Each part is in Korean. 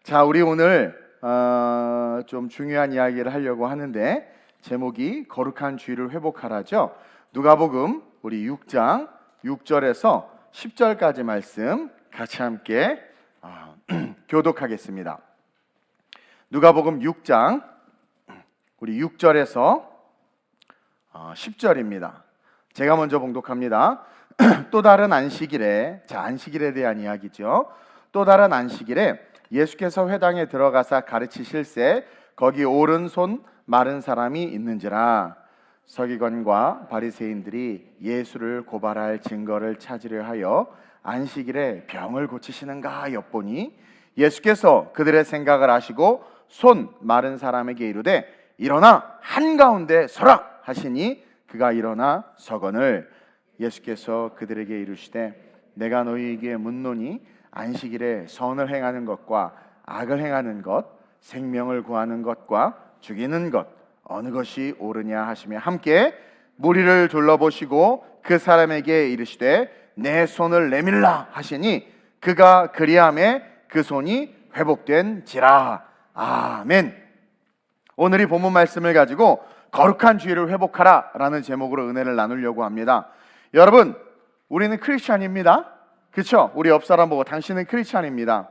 자, 우리 오늘 좀 중요한 이야기를 하려고 하는데 제목이 거룩한 주의를 회복하라죠. 누가복음 우리 6장 6절에서 10절까지 말씀 같이 함께 교독하겠습니다. 누가복음 6장 우리 6절에서 10절입니다. 제가 먼저 봉독합니다. 또 다른 안식일에, 자, 안식일에 대한 이야기죠. 또 다른 안식일에 예수께서 회당에 들어가사 가르치실새 거기 오른손 마른 사람이 있는지라. 서기관과 바리새인들이 예수를 고발할 증거를 찾으려 하여 안식일에 병을 고치시는가 엿보니 예수께서 그들의 생각을 아시고 손 마른 사람에게 이르되 일어나 한가운데 서라 하시니 그가 일어나 서거늘 예수께서 그들에게 이르시되 내가 너희에게 묻노니 안식일에 선을 행하는 것과 악을 행하는 것, 생명을 구하는 것과 죽이는 것 어느 것이 옳으냐 하시며 함께 무리를 둘러보시고 그 사람에게 이르시되 내 손을 내밀라 하시니 그가 그리하매 그 손이 회복된지라. 아멘. 오늘 이 본문 말씀을 가지고 거룩한 주의를 회복하라 라는 제목으로 은혜를 나누려고 합니다. 여러분, 우리는 크리스찬입니다. 그렇죠? 우리 옆 사람 보고 당신은 크리스찬입니다.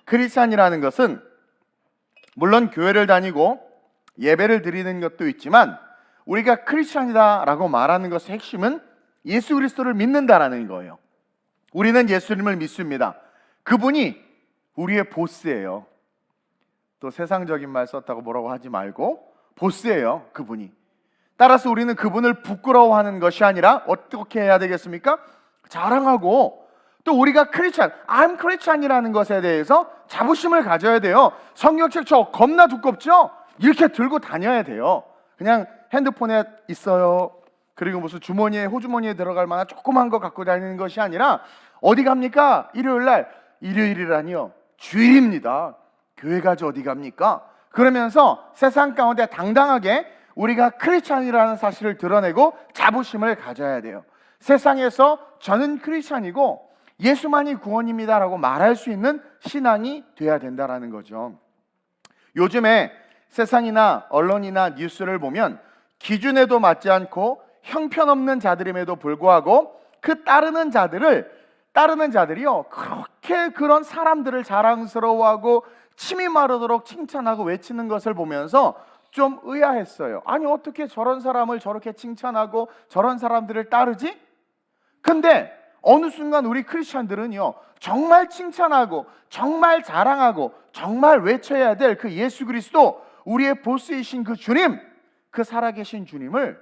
크리스찬이라는 것은 물론 교회를 다니고 예배를 드리는 것도 있지만 우리가 크리스찬이다라고 말하는 것의 핵심은 예수 그리스도를 믿는다라는 거예요. 우리는 예수님을 믿습니다. 그분이 우리의 보스예요. 또 세상적인 말 썼다고 뭐라고 하지 말고 보스예요, 그분이. 따라서 우리는 그분을 부끄러워하는 것이 아니라 어떻게 해야 되겠습니까? 자랑하고 또 우리가 크리스찬, I'm 크리스찬이라는 것에 대해서 자부심을 가져야 돼요. 성경책 저 겁나 두껍죠? 이렇게 들고 다녀야 돼요. 그냥 핸드폰에 있어요. 그리고 무슨 주머니에, 호주머니에 들어갈 만한 조그만 거 갖고 다니는 것이 아니라 어디 갑니까? 일요일날, 일요일이라니요, 주일입니다. 교회 가지 어디 갑니까? 그러면서 세상 가운데 당당하게 우리가 크리스찬이라는 사실을 드러내고 자부심을 가져야 돼요. 세상에서 저는 크리스찬이고 예수만이 구원입니다라고 말할 수 있는 신앙이 돼야 된다라는 거죠. 요즘에 세상이나 언론이나 뉴스를 보면 기준에도 맞지 않고 형편없는 자들임에도 불구하고 그 따르는 자들이요 그렇게 그런 사람들을 자랑스러워하고 침이 마르도록 칭찬하고 외치는 것을 보면서 좀 의아했어요. 아니 어떻게 저런 사람을 저렇게 칭찬하고 저런 사람들을 따르지? 근데 어느 순간 우리 크리스찬들은요 정말 칭찬하고 정말 자랑하고 정말 외쳐야 될 그 예수 그리스도, 우리의 보스이신 그 주님, 그 살아계신 주님을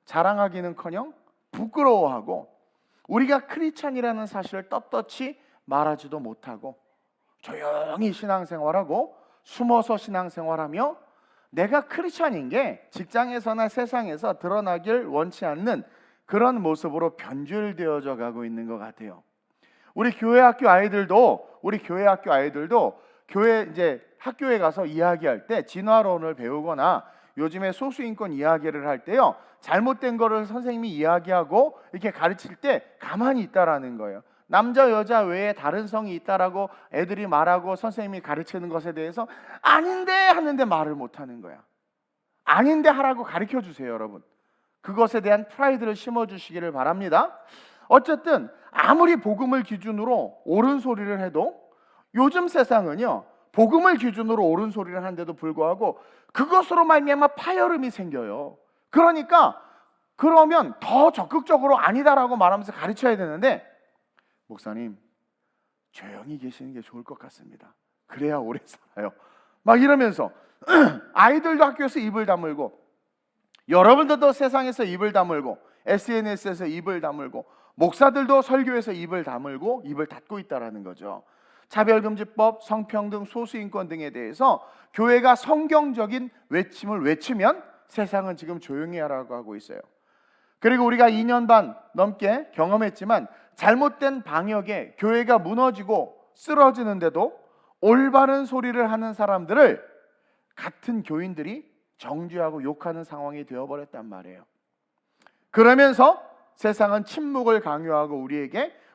자랑하기는커녕 부끄러워하고 우리가 크리스찬이라는 사실을 떳떳이 말하지도 못하고 조용히 신앙생활하고 숨어서 신앙생활하며 내가 크리스찬인 게 직장에서나 세상에서 드러나길 원치 않는 그런 모습으로 변질되어져 가고 있는 것 같아요. 우리 교회 학교 아이들도 교회 이제 학교에 가서 이야기할 때 진화론을 배우거나 요즘에 소수인권 이야기를 할 때요 잘못된 거를 선생님이 이야기하고 이렇게 가르칠 때 가만히 있다라는 거예요. 남자 여자 외에 다른 성이 있다라고 애들이 말하고 선생님이 가르치는 것에 대해서 아닌데 하는데 말을 못하는 거야. 아닌데 하라고 가르쳐 주세요, 여러분. 그것에 대한 프라이드를 심어주시기를 바랍니다. 어쨌든 아무리 복음을 기준으로 옳은 소리를 해도 요즘 세상은요 복음을 기준으로 옳은 소리를 하는데도 불구하고 그것으로 말미암아 파열음이 생겨요. 그러니까 그러면 더 적극적으로 아니다라고 말하면서 가르쳐야 되는데 목사님 조용히 계시는 게 좋을 것 같습니다. 그래야 오래 살아요. 막 이러면서 아이들도 학교에서 입을 다물고 여러분들도 세상에서 입을 다물고 SNS에서 입을 다물고 목사들도 설교에서 입을 다물고 입을 닫고 있다라는 거죠. 차별금지법, 성평등, 소수인권 등에 대해서 교회가 성경적인 외침을 외치면 세상은 지금 조용히 하라고 하고 있어요. 그리고 우리가 2년 반 넘게 경험했지만 잘못된 방역에 교회가 무너지고 쓰러지는데도 올바른 소리를 하는 사람들을 같은 교인들이 정죄하고 욕하는 상황이 되어버렸단 말이에요. 그러면서 세상은 침묵을 강요하고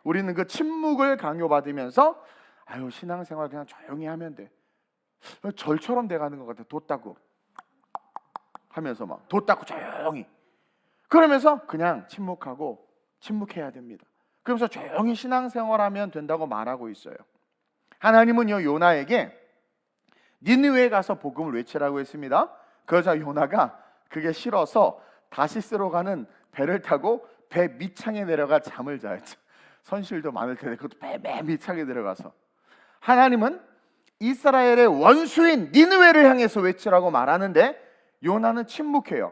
우리는 그 침묵을 강요받으면서 아유, 신앙생활 그냥 조용히 하면 돼. 절처럼 돼가는 것 같아. 돛 닦고 하면서 막 돛 닦고 조용히. 그러면서 그냥 침묵해야 됩니다. 그러면서 조용히 신앙생활하면 된다고 말하고 있어요. 하나님은요, 요나에게 니느웨에 가서 복음을 외치라고 했습니다. 그러자 요나가 그게 싫어서 다시스로 가는 배를 타고 배 밑창에 내려가 잠을 자였죠. 선실도 많을 텐데 그것도 배 맨 밑창에 내려가서. 하나님은 이스라엘의 원수인 니느웨를 향해서 외치라고 말하는데 요나는 침묵해요.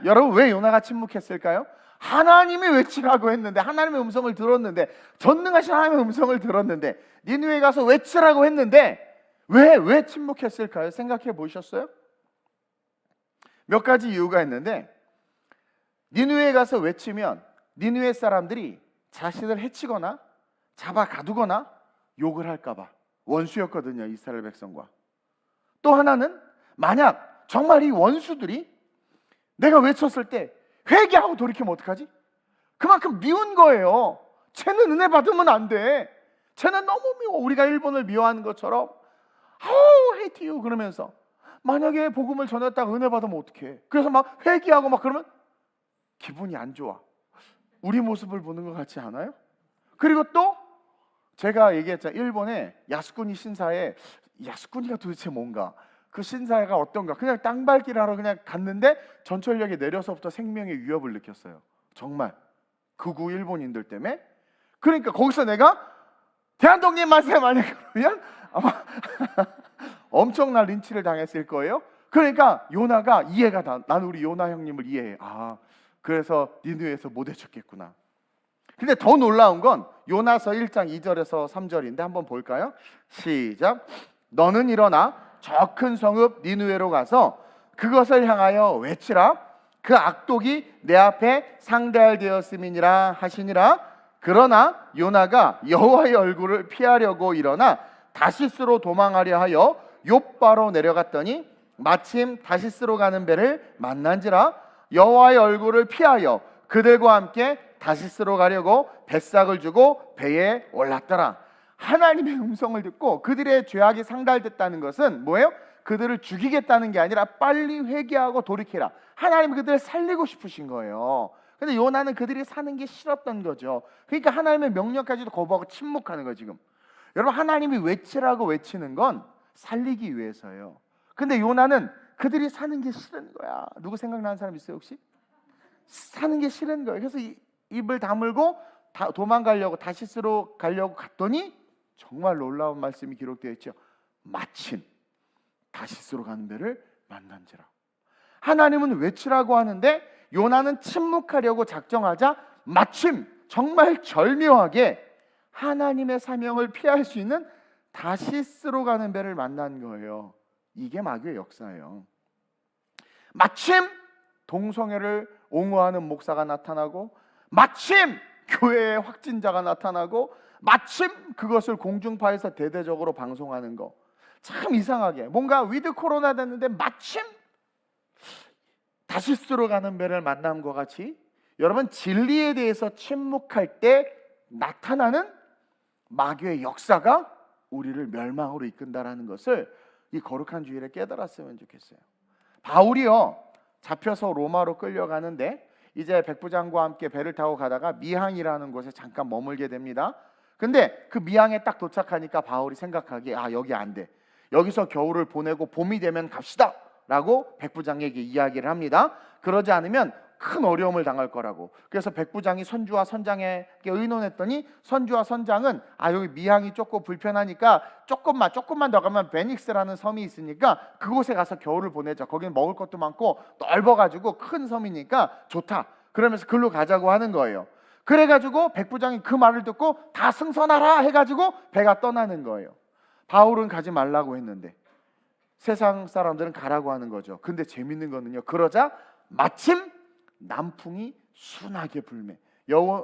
여러분, 왜 요나가 침묵했을까요? 하나님이 외치라고 했는데, 하나님의 음성을 들었는데, 전능하신 하나님의 음성을 들었는데, 니느웨에 가서 외치라고 했는데 왜 침묵했을까요? 생각해 보셨어요? 몇 가지 이유가 있는데, 니느웨에 가서 외치면 니느웨 사람들이 자신을 해치거나 잡아 가두거나 욕을 할까 봐. 원수였거든요, 이스라엘 백성과. 또 하나는 만약 정말 이 원수들이 내가 외쳤을 때 회개하고 돌이키면 어떡하지? 그만큼 미운 거예요. 쟤는 은혜 받으면 안 돼. 쟤는 너무 미워. 우리가 일본을 미워하는 것처럼 hate you 그러면서 만약에 복음을 전했다가 은혜 받으면 어떡해? 그래서 막 회개하고 막 그러면 기분이 안 좋아. 우리 모습을 보는 것 같지 않아요? 그리고 또 제가 얘기했잖아요. 일본에 야스쿠니 신사에, 야스쿠니가 도대체 뭔가, 그 신사가 어떤가, 그냥 땅밟기를 하러 그냥 갔는데 전철역에 내려서부터 생명의 위협을 느꼈어요. 정말 극우 일본인들 때문에. 그러니까 거기서 내가 대한독립 만세 만약 그러면 아마 엄청난 린치를 당했을 거예요. 그러니까 요나가 이해가 다. 나는 우리 요나 형님을 이해해. 그래서 니느웨에서 못 해쳤겠구나. 근데 더 놀라운 건 요나서 1장 2절에서 3절인데 한번 볼까요? 시작. 너는 일어나 저 큰 성읍 니느웨로 가서 그것을 향하여 외치라. 그 악독이 내 앞에 상달되었음이니라 하시니라. 그러나 요나가 여호와의 얼굴을 피하려고 일어나 다시스로 도망하려 하여 욥바로 내려갔더니 마침 다시스로 가는 배를 만난지라. 여호와의 얼굴을 피하여 그들과 함께 다시스로 가려고 뱃삭을 주고 배에 올랐더라. 하나님의 음성을 듣고 그들의 죄악이 상달됐다는 것은 뭐예요? 그들을 죽이겠다는 게 아니라 빨리 회개하고 돌이키라. 하나님이 그들을 살리고 싶으신 거예요. 근데 요나는 그들이 사는 게 싫었던 거죠. 그러니까 하나님의 명령까지도 거부하고 침묵하는 거예요. 지금 여러분, 하나님이 외치라고 외치는 건 살리기 위해서예요. 근데 요나는 그들이 사는 게 싫은 거야. 누구 생각나는 사람 있어요 혹시? 사는 게 싫은 거예요. 그래서 입을 다물고 도망가려고 다시스로 가려고 갔더니 정말 놀라운 말씀이 기록되어 있죠. 마침 다시스로 가는 배를 만난지라. 하나님은 외치라고 하는데 요나는 침묵하려고 작정하자 마침 정말 절묘하게 하나님의 사명을 피할 수 있는 다시스로 가는 배를 만난 거예요. 이게 마귀의 역사예요. 마침 동성애를 옹호하는 목사가 나타나고, 마침 교회에 확진자가 나타나고, 마침 그것을 공중파에서 대대적으로 방송하는 거. 참 이상하게 뭔가 위드 코로나 됐는데 마침 다시스로 가는 배를 만남과 같이, 여러분, 진리에 대해서 침묵할 때 나타나는 마귀의 역사가 우리를 멸망으로 이끈다라는 것을 이 거룩한 주일에 깨달았으면 좋겠어요. 바울이요, 잡혀서 로마로 끌려가는데 이제 백부장과 함께 배를 타고 가다가 미항이라는 곳에 잠깐 머물게 됩니다. 근데 그 미항에 딱 도착하니까 바울이 생각하기에 여기 안 돼. 여기서 겨울을 보내고 봄이 되면 갑시다 라고 백부장에게 이야기를 합니다. 그러지 않으면 큰 어려움을 당할 거라고. 그래서 백부장이 선주와 선장에게 의논했더니 선주와 선장은 여기 미항이 조금 불편하니까 조금만 더 가면 베닉스라는 섬이 있으니까 그곳에 가서 겨울을 보내자. 거기는 먹을 것도 많고 넓어가지고 큰 섬이니까 좋다. 그러면서 글로 가자고 하는 거예요. 그래가지고 백부장이 그 말을 듣고 다 승선하라 해가지고 배가 떠나는 거예요. 바울은 가지 말라고 했는데 세상 사람들은 가라고 하는 거죠. 근데 재밌는 거는요, 그러자 마침 남풍이 순하게 불매.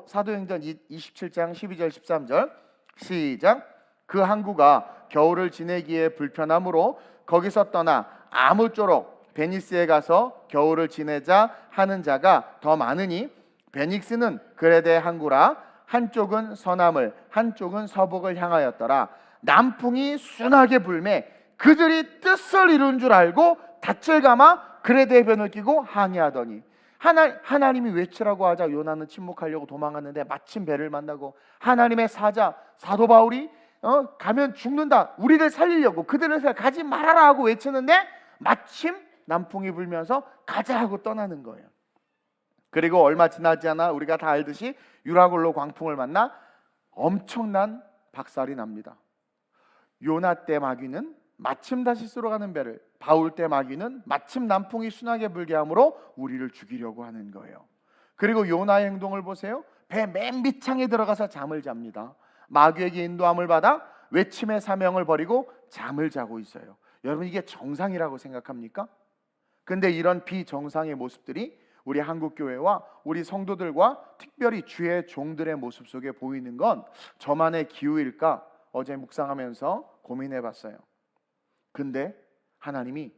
사도행전 27장 12절 13절 시작. 그 항구가 겨울을 지내기에 불편하므로 거기서 떠나 아무쪼록 베니스에 가서 겨울을 지내자 하는 자가 더 많으니 베닉스는 그레데 항구라. 한쪽은 서남을 한쪽은 서북을 향하였더라. 남풍이 순하게 불매 그들이 뜻을 이룬 줄 알고 닻을 감아 글의 대변을 끼고 항해하더니 하나님이 외치라고 하자 요나는 침묵하려고 도망갔는데 마침 배를 만나고 하나님의 사자 사도 바울이 가면 죽는다, 우리를 살리려고 그들을 가지 말아라 하고 외치는데 마침 남풍이 불면서 가자 하고 떠나는 거예요. 그리고 얼마 지나지 않아 우리가 다 알듯이 유라굴로 광풍을 만나 엄청난 박살이 납니다. 요나 때 마귀는 마침 다시 쓰러 가는 배를, 바울 때 마귀는 마침 남풍이 순하게 불게 함으로 우리를 죽이려고 하는 거예요. 그리고 요나의 행동을 보세요. 배 맨 밑창에 들어가서 잠을 잡니다. 마귀에게 인도함을 받아 외침의 사명을 버리고 잠을 자고 있어요. 여러분, 이게 정상이라고 생각합니까? 근데 이런 비정상의 모습들이 우리 한국교회와 우리 성도들과 특별히 주의 종들의 모습 속에 보이는 건 저만의 기우일까 어제 묵상하면서 고민해 봤어요. 근데 하나님이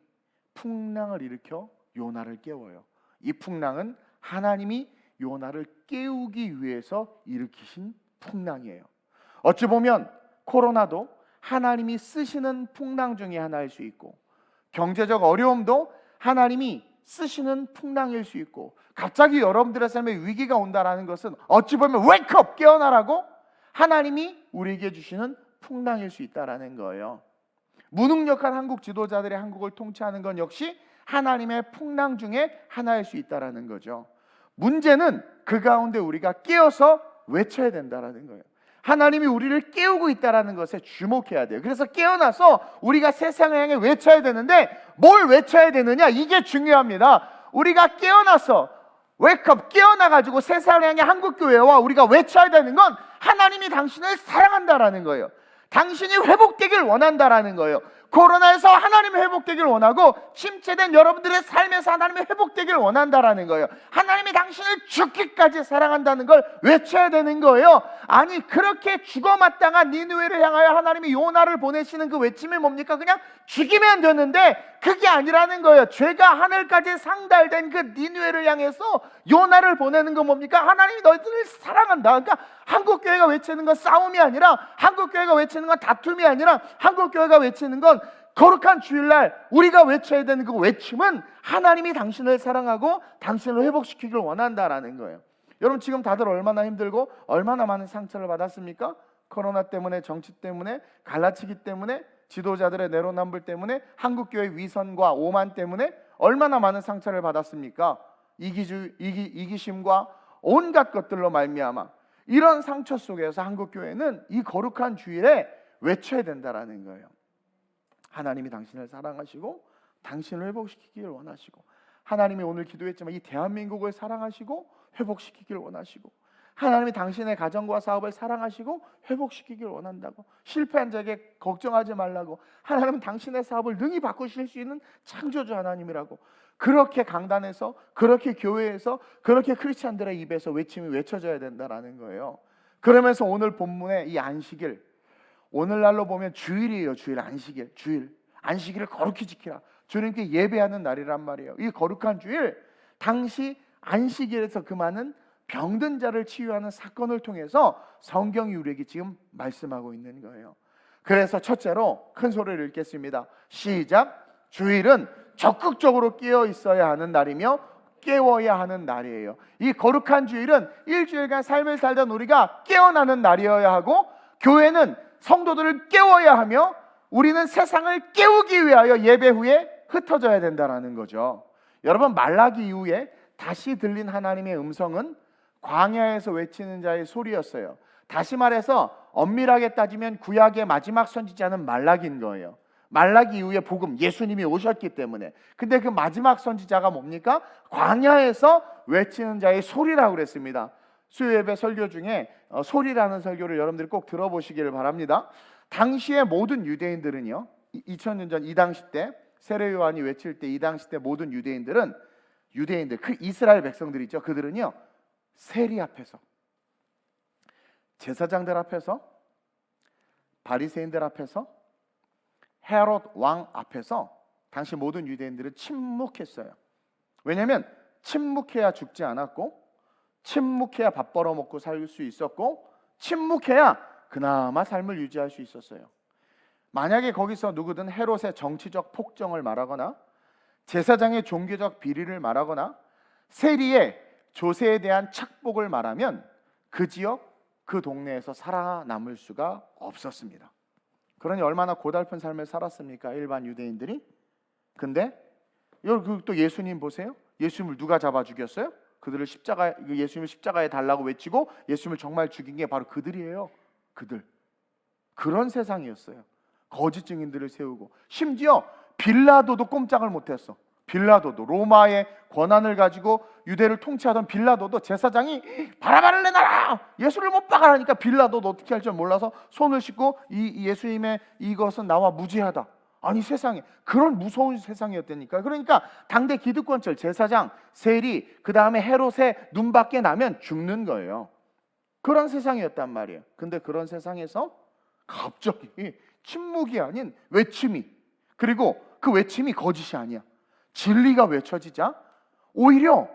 풍랑을 일으켜 요나를 깨워요. 이 풍랑은 하나님이 요나를 깨우기 위해서 일으키신 풍랑이에요. 어찌 보면 코로나도 하나님이 쓰시는 풍랑 중에 하나일 수 있고, 경제적 어려움도 하나님이 쓰시는 풍랑일 수 있고, 갑자기 여러분들의 삶에 위기가 온다라는 것은 어찌 보면 웨이크업, 깨어나라고 하나님이 우리에게 주시는 풍랑일 수 있다라는 거예요. 무능력한 한국 지도자들의 한국을 통치하는 건 역시 하나님의 풍랑 중에 하나일 수 있다라는 거죠. 문제는 그 가운데 우리가 깨어서 외쳐야 된다라는 거예요. 하나님이 우리를 깨우고 있다라는 것에 주목해야 돼요. 그래서 깨어나서 우리가 세상을 향해 외쳐야 되는데 뭘 외쳐야 되느냐, 이게 중요합니다. 우리가 깨어나서 웨이크업, 깨어나가지고 세상을 향해 한국교회와 우리가 외쳐야 되는 건 하나님이 당신을 사랑한다라는 거예요. 당신이 회복되길 원한다라는 거예요. 코로나에서 하나님이 회복되길 원하고, 침체된 여러분들의 삶에서 하나님이 회복되길 원한다라는 거예요. 하나님이 당신을 죽기까지 사랑한다는 걸 외쳐야 되는 거예요. 아니, 그렇게 죽어마땅한 니느웨를 향하여 하나님이 요나를 보내시는 그 외침이 뭡니까? 그냥 죽이면 되는데 그게 아니라는 거예요. 죄가 하늘까지 상달된 그 니느웨를 향해서 요나를 보내는 건 뭡니까? 하나님이 너희들을 사랑한다. 그러니까 한국교회가 외치는 건 싸움이 아니라, 한국교회가 외치는 건 다툼이 아니라, 한국교회가 외치는 건 거룩한 주일날 우리가 외쳐야 되는 그 외침은 하나님이 당신을 사랑하고 당신을 회복시키길 원한다라는 거예요. 여러분, 지금 다들 얼마나 힘들고 얼마나 많은 상처를 받았습니까? 코로나 때문에, 정치 때문에, 갈라치기 때문에, 지도자들의 내로남불 때문에, 한국교회 위선과 오만 때문에 얼마나 많은 상처를 받았습니까? 이기심과 온갖 것들로 말미암아 이런 상처 속에서 한국교회는 이 거룩한 주일에 외쳐야 된다라는 거예요. 하나님이 당신을 사랑하시고 당신을 회복시키기를 원하시고, 하나님이 오늘 기도했지만 이 대한민국을 사랑하시고 회복시키기를 원하시고, 하나님이 당신의 가정과 사업을 사랑하시고 회복시키기를 원한다고, 실패한 자에게 걱정하지 말라고, 하나님은 당신의 사업을 능히 바꾸실 수 있는 창조주 하나님이라고, 그렇게 강단에서, 그렇게 교회에서, 그렇게 크리스찬들의 입에서 외침이 외쳐져야 된다라는 거예요. 그러면서 오늘 본문의 이 안식일, 오늘날로 보면 주일이에요. 주일, 안식일, 주일, 안식일을 거룩히 지키라, 주님께 예배하는 날이란 말이에요. 이 거룩한 주일, 당시 안식일에서 그 많은 병든 자를 치유하는 사건을 통해서 성경이 우리에게 지금 말씀하고 있는 거예요. 그래서 첫째로 큰 소리를 읽겠습니다. 시작. 주일은 적극적으로 깨어 있어야 하는 날이며 깨워야 하는 날이에요. 이 거룩한 주일은 일주일간 삶을 살던 우리가 깨어나는 날이어야 하고, 교회는 성도들을 깨워야 하며, 우리는 세상을 깨우기 위하여 예배 후에 흩어져야 된다는 거죠. 여러분, 말라기 이후에 다시 들린 하나님의 음성은 광야에서 외치는 자의 소리였어요. 다시 말해서 엄밀하게 따지면 구약의 마지막 선지자는 말라기인 거예요. 말라기 이후에 복음, 예수님이 오셨기 때문에. 근데 그 마지막 선지자가 뭡니까? 광야에서 외치는 자의 소리라고 그랬습니다. 수요예배 설교 중에 소리라는 설교를 여러분들이 꼭 들어보시기를 바랍니다. 당시의 모든 유대인들은요, 2000년 전 이 당시 때 세례 요한이 외칠 때 이 당시 때 모든 유대인들, 그 이스라엘 백성들 있죠. 그들은요, 세리 앞에서, 제사장들 앞에서, 바리새인들 앞에서, 헤롯 왕 앞에서 당시 모든 유대인들은 침묵했어요. 왜냐하면 침묵해야 죽지 않았고, 침묵해야 밥 벌어먹고 살 수 있었고, 침묵해야 그나마 삶을 유지할 수 있었어요. 만약에 거기서 누구든 헤롯의 정치적 폭정을 말하거나 제사장의 종교적 비리를 말하거나 세리의 조세에 대한 착복을 말하면 그 지역, 그 동네에서 살아남을 수가 없었습니다. 그러니 얼마나 고달픈 삶을 살았습니까? 일반 유대인들이. 근데 또 예수님 보세요. 예수님을 누가 잡아 죽였어요? 예수님을 십자가에 달라고 외치고 예수님을 정말 죽인 게 바로 그들이에요. 그들. 그런 세상이었어요. 거짓 증인들을 세우고, 심지어 빌라도도 꼼짝을 못했어. 빌라도도, 로마의 권한을 가지고 유대를 통치하던 빌라도도 제사장이 바라바를 내놔라, 예수를 못 박아라니까 빌라도도 어떻게 할 줄 몰라서 손을 씻고 이 예수님의 이것은 나와 무죄하다. 아니, 세상에 그런 무서운 세상이었다니까. 그러니까 당대 기득권들, 제사장, 세리, 그 다음에 헤롯의 눈밖에 나면 죽는 거예요. 그런 세상이었단 말이에요. 근데 그런 세상에서 갑자기 침묵이 아닌 외침이, 그리고 그 외침이 거짓이 아니야, 진리가 외쳐지자 오히려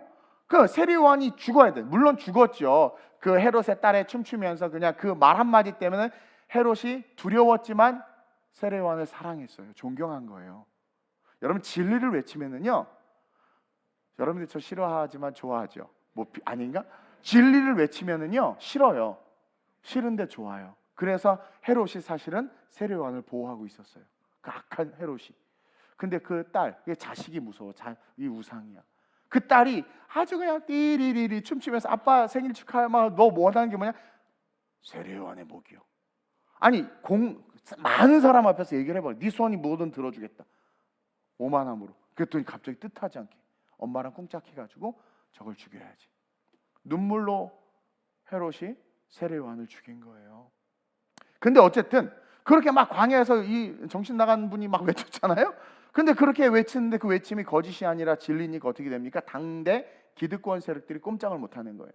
그 세리요한이 죽어야 돼. 물론 죽었죠. 그 헤롯의 딸에 춤추면서 그냥 그 말 한마디 때문에 헤롯이 두려웠지만 세례요한을 사랑했어요. 존경한 거예요. 여러분, 진리를 외치면은요, 여러분들 저 싫어하지만 좋아하죠. 아닌가? 진리를 외치면은요 싫어요. 싫은데 좋아요. 그래서 헤롯이 사실은 세례요한을 보호하고 있었어요. 그 악한 헤롯이. 근데 그 딸, 자식이 무서워. 이 우상이야. 그 딸이 아주 그냥 띠리리리 춤추면서 아빠 생일 축하해. 막 너 원하는 게 뭐냐? 세례요한의 목이요. 아니, 많은 사람 앞에서 얘기를 해봐. 네 소원이 뭐든 들어주겠다. 오만함으로. 그랬더니 갑자기 뜻하지 않게 엄마랑 꿍짝해가지고 저걸 죽여야지. 눈물로 헤롯이 세례요한을 죽인 거예요. 근데 어쨌든 그렇게 막 광야에서 이 정신 나간 분이 막 외쳤잖아요. 근데 그렇게 외치는데 그 외침이 거짓이 아니라 진리니까 어떻게 됩니까? 당대 기득권 세력들이 꼼짝을 못하는 거예요.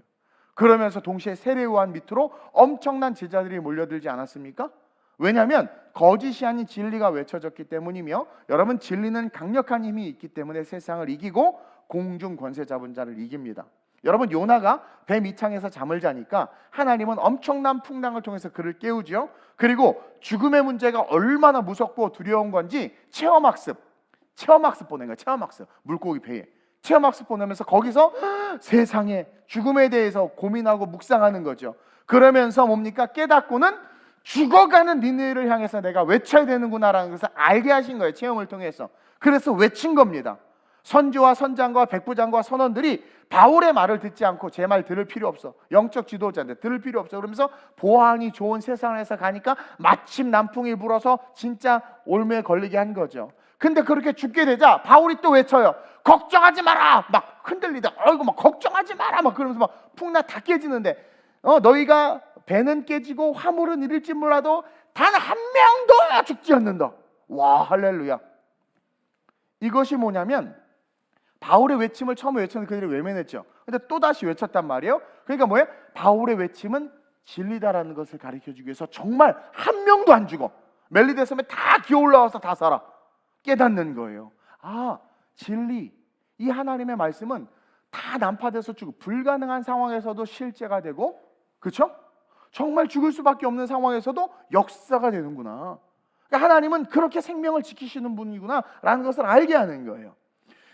그러면서 동시에 세례요한 밑으로 엄청난 제자들이 몰려들지 않았습니까? 왜냐하면 거짓이 아닌 진리가 외쳐졌기 때문이며, 여러분, 진리는 강력한 힘이 있기 때문에 세상을 이기고 공중 권세 잡은 자를 이깁니다. 여러분, 요나가 배 밑창에서 잠을 자니까 하나님은 엄청난 풍랑을 통해서 그를 깨우죠. 그리고 죽음의 문제가 얼마나 무섭고 두려운 건지 체험학습 보낸 거예요. 체험학습. 물고기 배에 체험학습 보내면서 거기서 세상에 죽음에 대해서 고민하고 묵상하는 거죠. 그러면서 뭡니까? 깨닫고는 죽어가는 니네를 향해서 내가 외쳐야 되는구나라는 것을 알게 하신 거예요. 체험을 통해서. 그래서 외친 겁니다. 선지와 선장과 백부장과 선원들이 바울의 말을 듣지 않고 제 말 들을 필요 없어, 영적 지도자인데 들을 필요 없어, 그러면서 보안이 좋은 세상에서 가니까 마침 남풍이 불어서 진짜 올무에 걸리게 한 거죠. 근데 그렇게 죽게 되자 바울이 또 외쳐요. 걱정하지 마라. 막 흔들리다. 어이구, 막 걱정하지 마라. 막 그러면서 막 풍랑 다 깨지는데 너희가 배는 깨지고 화물은 잃을지 몰라도 단 한 명도 죽지 않는다. 와, 할렐루야. 이것이 뭐냐면 바울의 외침을 처음에 외쳤는데 그들이 외면했죠. 근데 또다시 외쳤단 말이에요. 그러니까 뭐예요? 바울의 외침은 진리다라는 것을 가르쳐주기 위해서 정말 한 명도 안 죽어. 멜리데 섬에 다 기어올라와서 다 살아. 깨닫는 거예요. 아, 진리, 이 하나님의 말씀은 다 난파돼서 죽고 불가능한 상황에서도 실제가 되고, 그렇죠? 정말 죽을 수밖에 없는 상황에서도 역사가 되는구나. 그러니까 하나님은 그렇게 생명을 지키시는 분이구나 라는 것을 알게 하는 거예요.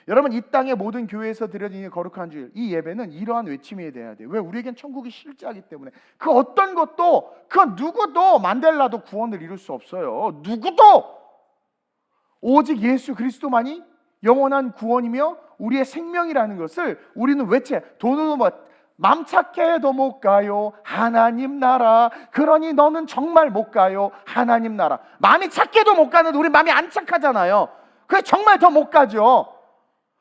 여러분, 이 땅의 모든 교회에서 드려지는 거룩한 주일, 이 예배는 이러한 외침이 돼야 돼요. 왜? 우리에겐 천국이 실제하기 때문에. 그 어떤 것도, 그 누구도, 만델라도 구원을 이룰 수 없어요. 누구도. 오직 예수 그리스도만이 영원한 구원이며 우리의 생명이라는 것을 우리는 외쳐. 돈으로 맘 착해도 못 가요, 하나님 나라. 그러니 너는 정말 못 가요, 하나님 나라. 마음이 착해도 못 가는데 우리 마음이 안 착하잖아요. 그래서 정말 더 못 가죠.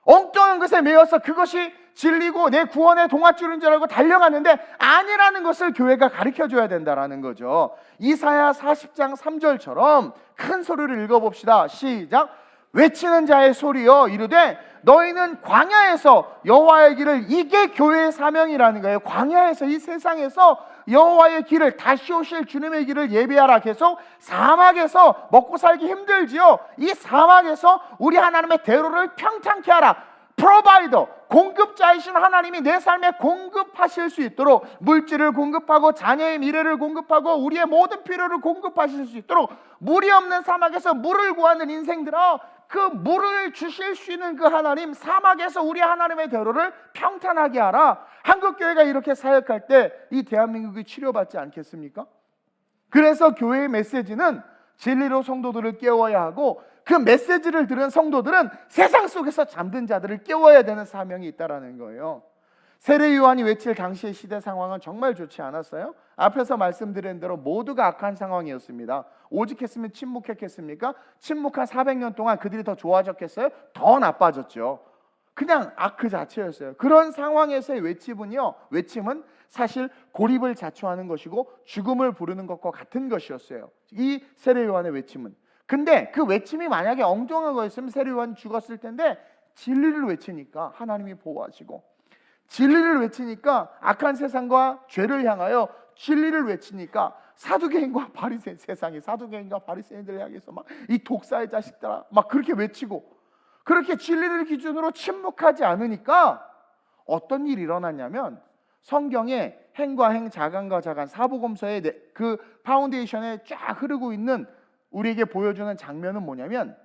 엉뚱한 것에 매여서 그것이 진리고 내 구원의 동아줄인 줄 알고 달려가는데 아니라는 것을 교회가 가르쳐줘야 된다라는 거죠. 이사야 40장 3절처럼 큰 소리를 읽어봅시다. 시작. 외치는 자의 소리여 이르되 너희는 광야에서 여호와의 길을, 이게 교회의 사명이라는 거예요. 광야에서, 이 세상에서 여호와의 길을, 다시 오실 주님의 길을 예배하라. 계속 사막에서 먹고 살기 힘들지요. 이 사막에서 우리 하나님의 대로를 평탄케 하라. 프로바이더, 공급자이신 하나님이 내 삶에 공급하실 수 있도록, 물질을 공급하고 자녀의 미래를 공급하고 우리의 모든 필요를 공급하실 수 있도록, 물이 없는 사막에서 물을 구하는 인생들아, 그 물을 주실 수 있는 그 하나님, 사막에서 우리 하나님의 대로를 평탄하게 하라. 한국교회가 이렇게 사역할 때 이 대한민국이 치료받지 않겠습니까? 그래서 교회의 메시지는 진리로 성도들을 깨워야 하고, 그 메시지를 들은 성도들은 세상 속에서 잠든 자들을 깨워야 되는 사명이 있다라는 거예요. 세례 요한이 외칠 당시의 시대 상황은 정말 좋지 않았어요. 앞에서 말씀드린 대로 모두가 악한 상황이었습니다. 오직했으면 침묵했겠습니까? 침묵한 400년 동안 그들이 더 좋아졌겠어요? 더 나빠졌죠. 그냥 악 그 자체였어요. 그런 상황에서의 외침은 사실 고립을 자초하는 것이고 죽음을 부르는 것과 같은 것이었어요. 이 세례 요한의 외침은. 근데 그 외침이 만약에 엉뚱한 거였으면 세례 요한이 죽었을 텐데, 진리를 외치니까 하나님이 보호하시고, 진리를 외치니까 악한 세상과 죄를 향하여 진리를 외치니까 사두개인과 바리새인, 세상에 사두개인과 바리새인들 향해서 막 이 독사의 자식들아 막 그렇게 외치고, 그렇게 진리를 기준으로 침묵하지 않으니까 어떤 일이 일어났냐면, 성경에 행과 행, 자간과 자간, 사복음서의 그 파운데이션에 쫙 흐르고 있는 우리에게 보여주는 장면은 뭐냐면,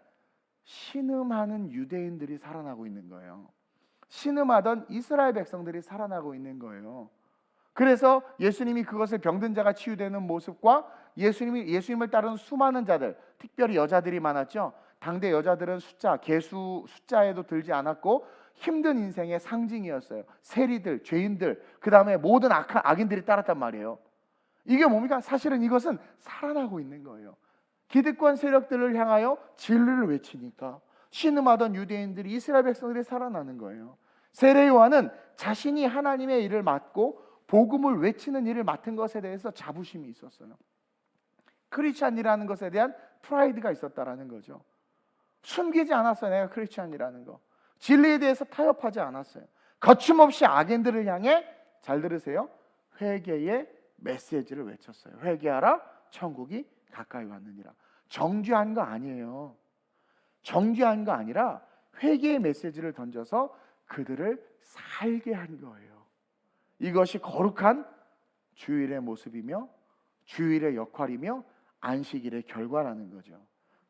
신음하는 유대인들이 살아나고 있는 거예요. 신음하던 이스라엘 백성들이 살아나고 있는 거예요. 그래서 예수님이 그것을 병든 자가 치유되는 모습과 예수님을 따르는 수많은 자들, 특별히 여자들이 많았죠. 당대 여자들은 숫자에도 들지 않았고 힘든 인생의 상징이었어요. 세리들, 죄인들, 그 다음에 모든 악인들이 따랐단 말이에요. 이게 뭡니까? 사실은 이것은 살아나고 있는 거예요. 기득권 세력들을 향하여 진리를 외치니까 신음하던 유대인들이, 이스라엘 백성들이 살아나는 거예요. 세례 요한은 자신이 하나님의 일을 맡고 복음을 외치는 일을 맡은 것에 대해서 자부심이 있었어요. 크리스찬이라는 것에 대한 프라이드가 있었다라는 거죠. 숨기지 않았어요. 내가 크리스찬이라는 거. 진리에 대해서 타협하지 않았어요. 거침없이 악인들을 향해, 잘 들으세요, 회개의 메시지를 외쳤어요. 회개하라, 천국이 가까이 왔느니라. 정죄한 거 아니에요. 정죄한 거 아니라 회개의 메시지를 던져서 그들을 살게 한 거예요. 이것이 거룩한 주일의 모습이며 주일의 역할이며 안식일의 결과라는 거죠.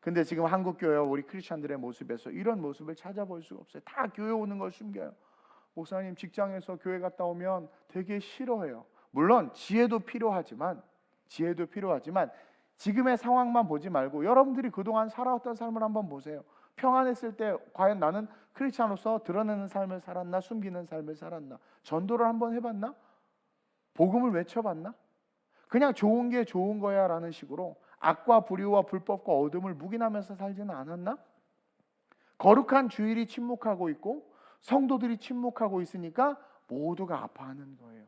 근데 지금 한국교회와 우리 크리스찬들의 모습에서 이런 모습을 찾아볼 수가 없어요. 다 교회 오는 걸 숨겨요. 목사님, 직장에서 교회 갔다 오면 되게 싫어해요. 물론 지혜도 필요하지만 지금의 상황만 보지 말고 여러분들이 그동안 살아왔던 삶을 한번 보세요. 평안했을 때 과연 나는 크리스찬으로서 드러내는 삶을 살았나, 숨기는 삶을 살았나, 전도를 한번 해봤나, 복음을 외쳐봤나, 그냥 좋은 게 좋은 거야 라는 식으로 악과 불의와 불법과 어둠을 묵인하면서 살지는 않았나? 거룩한 주일이 침묵하고 있고 성도들이 침묵하고 있으니까 모두가 아파하는 거예요.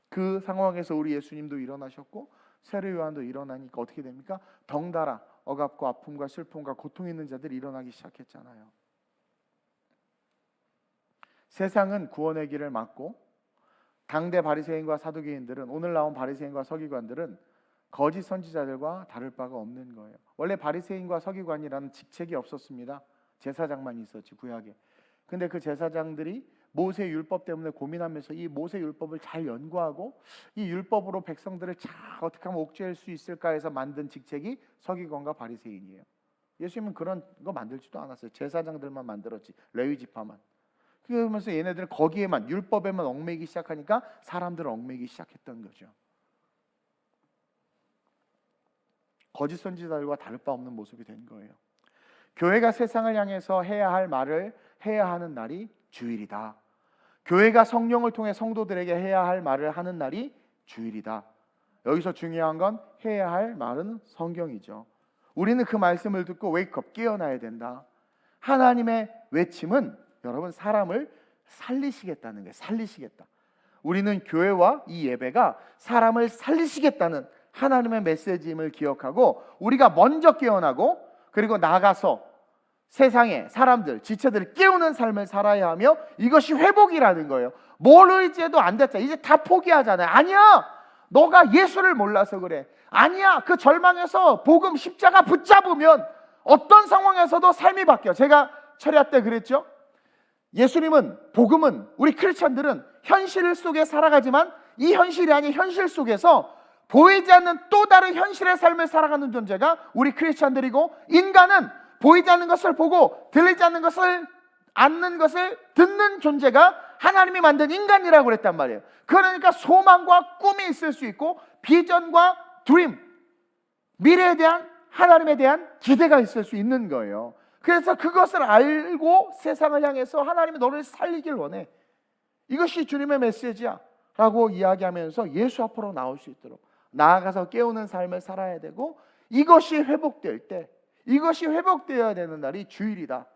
그 상황에서 우리 예수님도 일어나셨고 세례 요한도 일어나니까 어떻게 됩니까? 덩달아 억압과 아픔과 슬픔과 고통 있는 자들이 일어나기 시작했잖아요. 세상은 구원의 길을 막고 당대 바리새인과 사두개인들은, 오늘 나온 바리새인과 서기관들은 거짓 선지자들과 다를 바가 없는 거예요. 원래 바리새인과 서기관이라는 직책이 없었습니다. 제사장만 있었지, 구약에. 근데 그 제사장들이 모세 율법 때문에 고민하면서 이 모세 율법을 잘 연구하고 이 율법으로 백성들을 잘 어떻게 하면 옥죄할 수 있을까 해서 만든 직책이 서기관과 바리새인이에요. 예수님은 그런 거 만들지도 않았어요. 제사장들만 만들었지, 레위 지파만. 그러면서 얘네들은 거기에만, 율법에만 얽매이기 시작하니까 사람들을 얽매이기 시작했던 거죠. 거짓 선지자들과 다를 바 없는 모습이 된 거예요. 교회가 세상을 향해서 해야 할 말을 해야 하는 날이 주일이다. 교회가 성령을 통해 성도들에게 해야 할 말을 하는 날이 주일이다. 여기서 중요한 건 해야 할 말은 성경이죠. 우리는 그 말씀을 듣고 웨이크업, 깨어나야 된다. 하나님의 외침은 여러분 사람을 살리시겠다는 거예요. 살리시겠다. 우리는 교회와 이 예배가 사람을 살리시겠다는 하나님의 메시지임을 기억하고 우리가 먼저 깨어나고 그리고 나가서 세상에 사람들, 지체들을 깨우는 삶을 살아야 하며 이것이 회복이라는 거예요. 뭘 의지해도 안 됐다. 이제 다 포기하잖아요. 아니야. 너가 예수를 몰라서 그래. 아니야. 그 절망에서 복음 십자가 붙잡으면 어떤 상황에서도 삶이 바뀌어. 제가 철야 때 그랬죠. 예수님은, 복음은, 우리 크리스찬들은 현실 속에 살아가지만 이 현실이 아닌 현실 속에서 보이지 않는 또 다른 현실의 삶을 살아가는 존재가 우리 크리스찬들이고, 인간은 보이지 않는 것을 보고 들리지 않는 것을 듣는 존재가 하나님이 만든 인간이라고 그랬단 말이에요. 그러니까 소망과 꿈이 있을 수 있고 비전과 드림, 미래에 대한, 하나님에 대한 기대가 있을 수 있는 거예요. 그래서 그것을 알고 세상을 향해서 하나님이 너를 살리길 원해, 이것이 주님의 메시지야 라고 이야기하면서 예수 앞으로 나올 수 있도록 나아가서 깨우는 삶을 살아야 되고, 이것이 회복될 때, 이것이 회복되어야 되는 날이 주일이다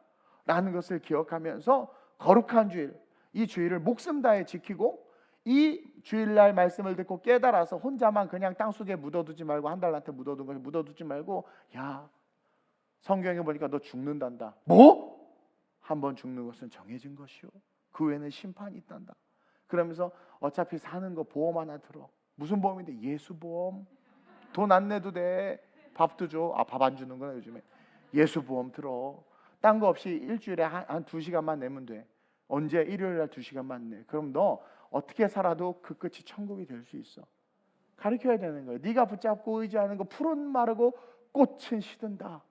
라는 것을 기억하면서 거룩한 주일, 이 주일을 목숨 다해 지키고, 이 주일날 말씀을 듣고 깨달아서 혼자만 그냥 땅속에 묻어두지 말고, 한 달한테 묻어둔 것을 묻어두지 말고, 야, 성경에 보니까 너 죽는단다. 뭐? 한번 죽는 것은 정해진 것이요, 그 외에는 심판이 있단다. 그러면서 어차피 사는 거 보험 하나 들어. 무슨 보험인데? 예수보험. 돈 안 내도 돼. 밥도 줘. 밥 안 주는구나 요즘에. 예수보험 들어. 딴 거 없이 일주일에 한 2시간만 내면 돼. 언제? 일요일날 2시간만 내. 그럼 너 어떻게 살아도 그 끝이 천국이 될 수 있어. 가르쳐야 되는 거예요. 네가 붙잡고 의지하는 거 푸른 마르고 꽃은 시든다.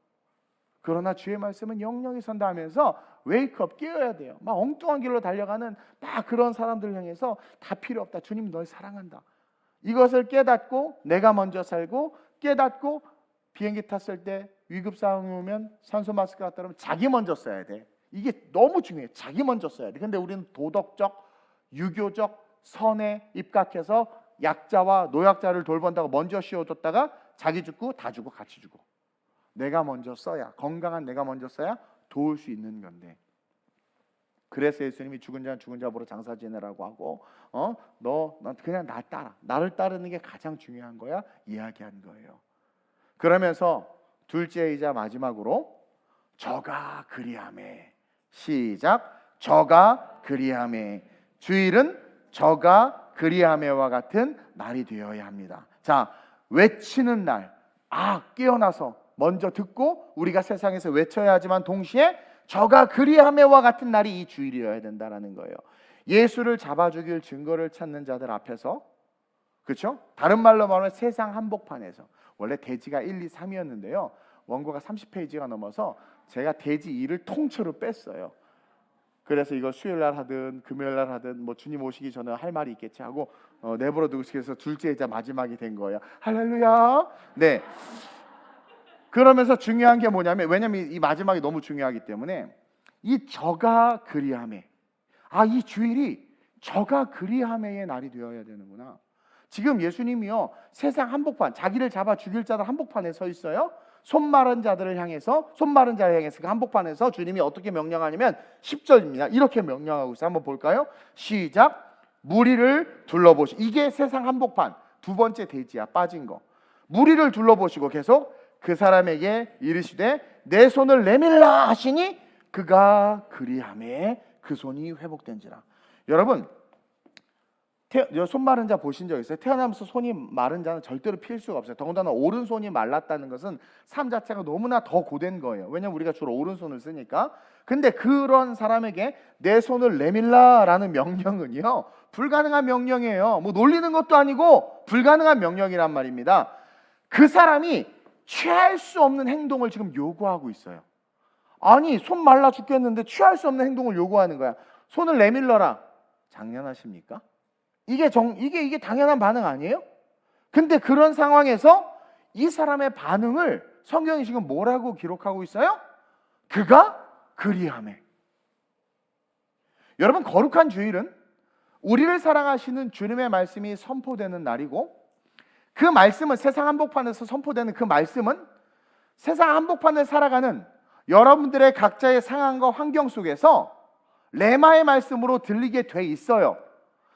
그러나 주의 말씀은 영영이 선다 하면서 웨이크업, 깨어야 돼요. 막 엉뚱한 길로 달려가는 막 그런 사람들 향해서 다 필요 없다. 주님 널 사랑한다. 이것을 깨닫고 내가 먼저 살고, 깨닫고 비행기 탔을 때 위급 상황이 오면 산소 마스크 갖다 놓으면 자기 먼저 써야 돼. 이게 너무 중요해. 자기 먼저 써야 돼. 근데 우리는 도덕적, 유교적 선에 입각해서 약자와 노약자를 돌본다고 먼저 씌워줬다가 자기 죽고 다 주고 같이 주고. 내가 먼저 써야, 건강한 내가 먼저 써야 도울 수 있는 건데, 그래서 예수님이 죽은 자는 죽은 자 보러 장사 지내라고 하고, 너 그냥 나 따라, 나를 따르는 게 가장 중요한 거야 이야기한 거예요. 그러면서 둘째이자 마지막으로 저가 그리하매, 시작, 저가 그리하매, 주일은 저가 그리하매와 같은 날이 되어야 합니다. 자, 외치는 날, 깨어나서 먼저 듣고 우리가 세상에서 외쳐야 하지만 동시에 저가 그리하매와 같은 날이 이 주일이어야 된다라는 거예요. 예수를 잡아 죽일 증거를 찾는 자들 앞에서, 그렇죠? 다른 말로 말하면 세상 한복판에서, 원래 대지가 1, 2, 3이었는데요 원고가 30페이지가 넘어서 제가 대지 2를 통째로 뺐어요. 그래서 이거 수요일날 하든 금요일날 하든 뭐 주님 오시기 전에 할 말이 있겠지 하고 내버려 두고 싶어서 둘째이자 마지막이 된 거예요. 할렐루야. 네. 그러면서 중요한 게 뭐냐면, 왜냐면 이 마지막이 너무 중요하기 때문에, 이 저가 그리하매, 이 주일이 저가 그리하매의 날이 되어야 되는구나. 지금 예수님이요 세상 한복판, 자기를 잡아 죽일 자들 한복판에 서 있어요. 손 마른 자들을 향해서, 손 마른 자를 향해서 그 한복판에서 주님이 어떻게 명령하냐면 10절입니다. 이렇게 명령하고 있어요. 한번 볼까요? 시작. 무리를 둘러보시. 이게 세상 한복판 두 번째 대지야, 빠진 거. 무리를 둘러보시고 계속 그 사람에게 이르시되 내 손을 내밀라 하시니 그가 그리하매 그 손이 회복된지라. 여러분, 손 마른 자 보신 적 있어요? 태어나면서 손이 마른 자는 절대로 필 수가 없어요. 더군다나 오른손이 말랐다는 것은 삶 자체가 너무나 더 고된 거예요. 왜냐면 우리가 주로 오른손을 쓰니까. 근데 그런 사람에게 내 손을 내밀라 라는 명령은요 불가능한 명령이에요. 뭐 놀리는 것도 아니고 불가능한 명령이란 말입니다. 그 사람이 취할 수 없는 행동을 지금 요구하고 있어요. 아니, 손 말라 죽겠는데 취할 수 없는 행동을 요구하는 거야. 손을 내밀러라. 장난하십니까? 이게 당연한 반응 아니에요? 근데 그런 상황에서 이 사람의 반응을 성경이 지금 뭐라고 기록하고 있어요? 그가 그리하매. 여러분, 거룩한 주일은 우리를 사랑하시는 주님의 말씀이 선포되는 날이고, 그 말씀은 세상 한복판에서 선포되는 그 말씀은 세상 한복판을 살아가는 여러분들의 각자의 상황과 환경 속에서 레마의 말씀으로 들리게 돼 있어요.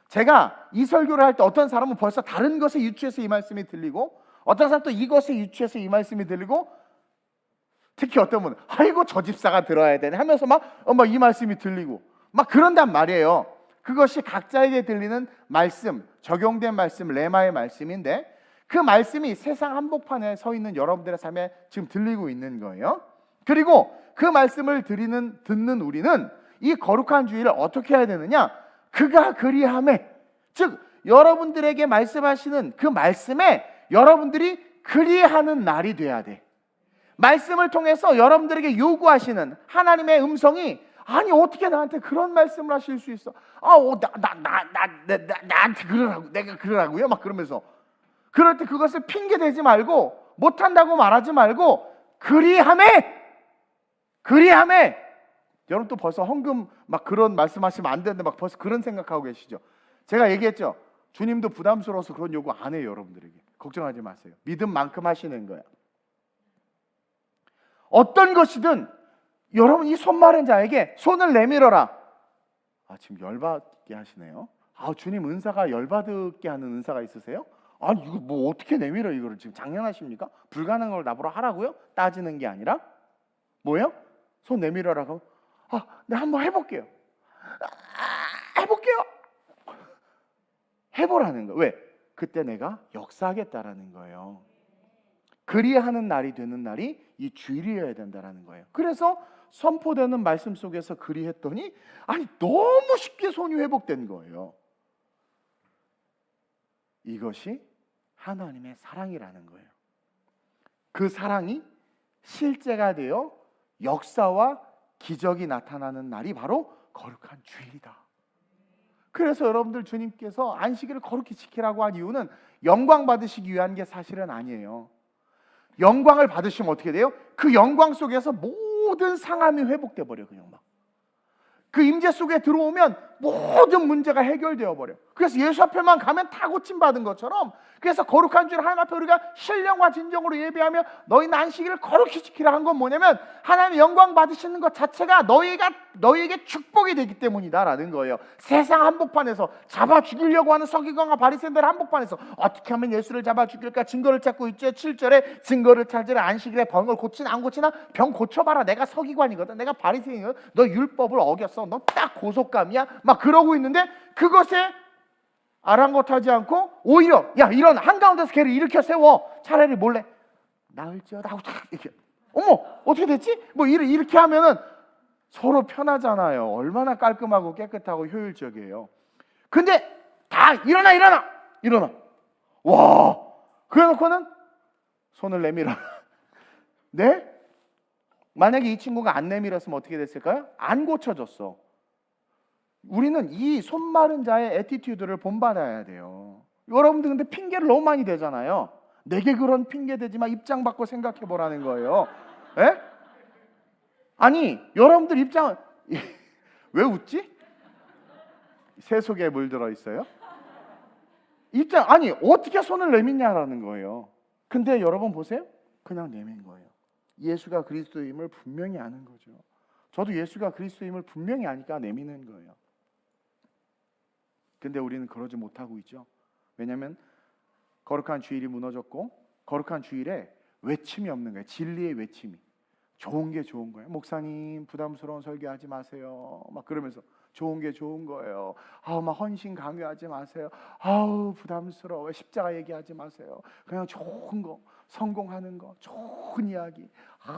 제가 이 설교를 할 때 어떤 사람은 벌써 다른 것에 유추해서 이 말씀이 들리고, 어떤 사람은 또 이것에 유추해서 이 말씀이 들리고, 특히 어떤 분은 아이고 저 집사가 들어야 되네 하면서 막 이 말씀이 들리고 막 그런단 말이에요. 그것이 각자에게 들리는 말씀, 적용된 말씀, 레마의 말씀인데, 그 말씀이 세상 한복판에 서 있는 여러분들의 삶에 지금 들리고 있는 거예요. 그리고 그 말씀을 듣는 우리는 이 거룩한 주일을 어떻게 해야 되느냐? 그가 그리하매, 즉 여러분들에게 말씀하시는 그 말씀에 여러분들이 그리하는 날이 돼야 돼. 말씀을 통해서 여러분들에게 요구하시는 하나님의 음성이, 아니 어떻게 나한테 그런 말씀을 하실 수 있어? 나한테 그러라고, 내가 그러라고요? 막 그러면서, 그럴 때 그것을 핑계 대지 말고, 못한다고 말하지 말고, 그리하매. 여러분 또 벌써 헌금 막 그런 말씀하시면 안 되는데 막 벌써 그런 생각하고 계시죠? 제가 얘기했죠. 주님도 부담스러워서 그런 요구 안 해요. 여러분들에게 걱정하지 마세요. 믿음만큼 하시는 거야. 어떤 것이든 여러분 이 손 마른 자에게 손을 내밀어라. 지금 열받게 하시네요. 주님 은사가 열받게 하는 은사가 있으세요? 아니 이거 뭐 어떻게 내밀어, 이거를 지금 장난하십니까? 불가능한 걸 나보러 하라고요? 따지는 게 아니라 뭐예요? 손 내밀어라고. 네 한번 해볼게요. 해보라는 거. 왜? 그때 내가 역사하겠다라는 거예요. 그리하는 날이 되는 날이 이 주일이어야 된다라는 거예요. 그래서 선포되는 말씀 속에서 그리했더니 너무 쉽게 손이 회복된 거예요. 이것이 하나님의 사랑이라는 거예요. 그 사랑이 실제가 되어 역사와 기적이 나타나는 날이 바로 거룩한 주일이다. 그래서 여러분들 주님께서 안식일을 거룩히 지키라고 한 이유는 영광 받으시기 위한 게 사실은 아니에요. 영광을 받으시면 어떻게 돼요? 그 영광 속에서 모든 상함이 회복돼 버려. 그냥 막 그 임재 속에 들어오면 모든 문제가 해결되어 버려. 그래서 예수 앞에만 가면 다 고침받은 것처럼, 그래서 거룩한 주일 하나님 앞에 우리가 신령과 진정으로 예배하며 너희는 안식일을 거룩히 지키라 한 건 뭐냐면, 하나님의 영광 받으시는 것 자체가 너희에게 축복이 되기 때문이다라는 거예요. 세상 한복판에서 잡아 죽이려고 하는 서기관과 바리새인들 한복판에서 어떻게 하면 예수를 잡아 죽일까 증거를 찾고 있죠. 7절에 증거를 찾으라. 안식일에 병을 고치나 안 고치나 병 고쳐봐라. 내가 서기관이거든, 내가 바리새인이거든, 너 율법을 어겼어, 너 딱 고속감이야, 막 그러고 있는데, 그것에 아랑곳하지 않고 오히려 이런 한가운데서 걔를 일으켜 세워. 차라리 몰래 나을지어다 하고 탁 이렇게, 어떻게 됐지? 뭐 이렇게 하면은 서로 편하잖아요. 얼마나 깔끔하고 깨끗하고 효율적이에요. 근데 다 일어나. 와, 그래놓고는 손을 내밀어. 네? 만약에 이 친구가 안 내밀었으면 어떻게 됐을까요? 안 고쳐졌어. 우리는 이 손 마른 자의 애티튜드를 본받아야 돼요. 여러분들 근데 핑계를 너무 많이 대잖아요. 내게 그런 핑계 대지 마, 입장 바꿔 생각해 보라는 거예요. 에? 아니 여러분들 입장 왜 웃지? 새 속에 물 들어 있어요? 어떻게 손을 내미냐라는 거예요. 근데 여러분 보세요. 그냥 내민 거예요. 예수가 그리스도임을 분명히 아는 거죠. 저도 예수가 그리스도임을 분명히 아니까 내미는 거예요. 근데 우리는 그러지 못하고 있죠. 왜냐하면 거룩한 주일이 무너졌고, 거룩한 주일에 외침이 없는 거예요. 진리의 외침이. 좋은 게 좋은 거예요. 목사님 부담스러운 설교하지 마세요. 막 그러면서 좋은 게 좋은 거예요. 막 헌신 강요하지 마세요. 부담스러워. 십자가 얘기하지 마세요. 그냥 좋은 거, 성공하는 거, 좋은 이야기.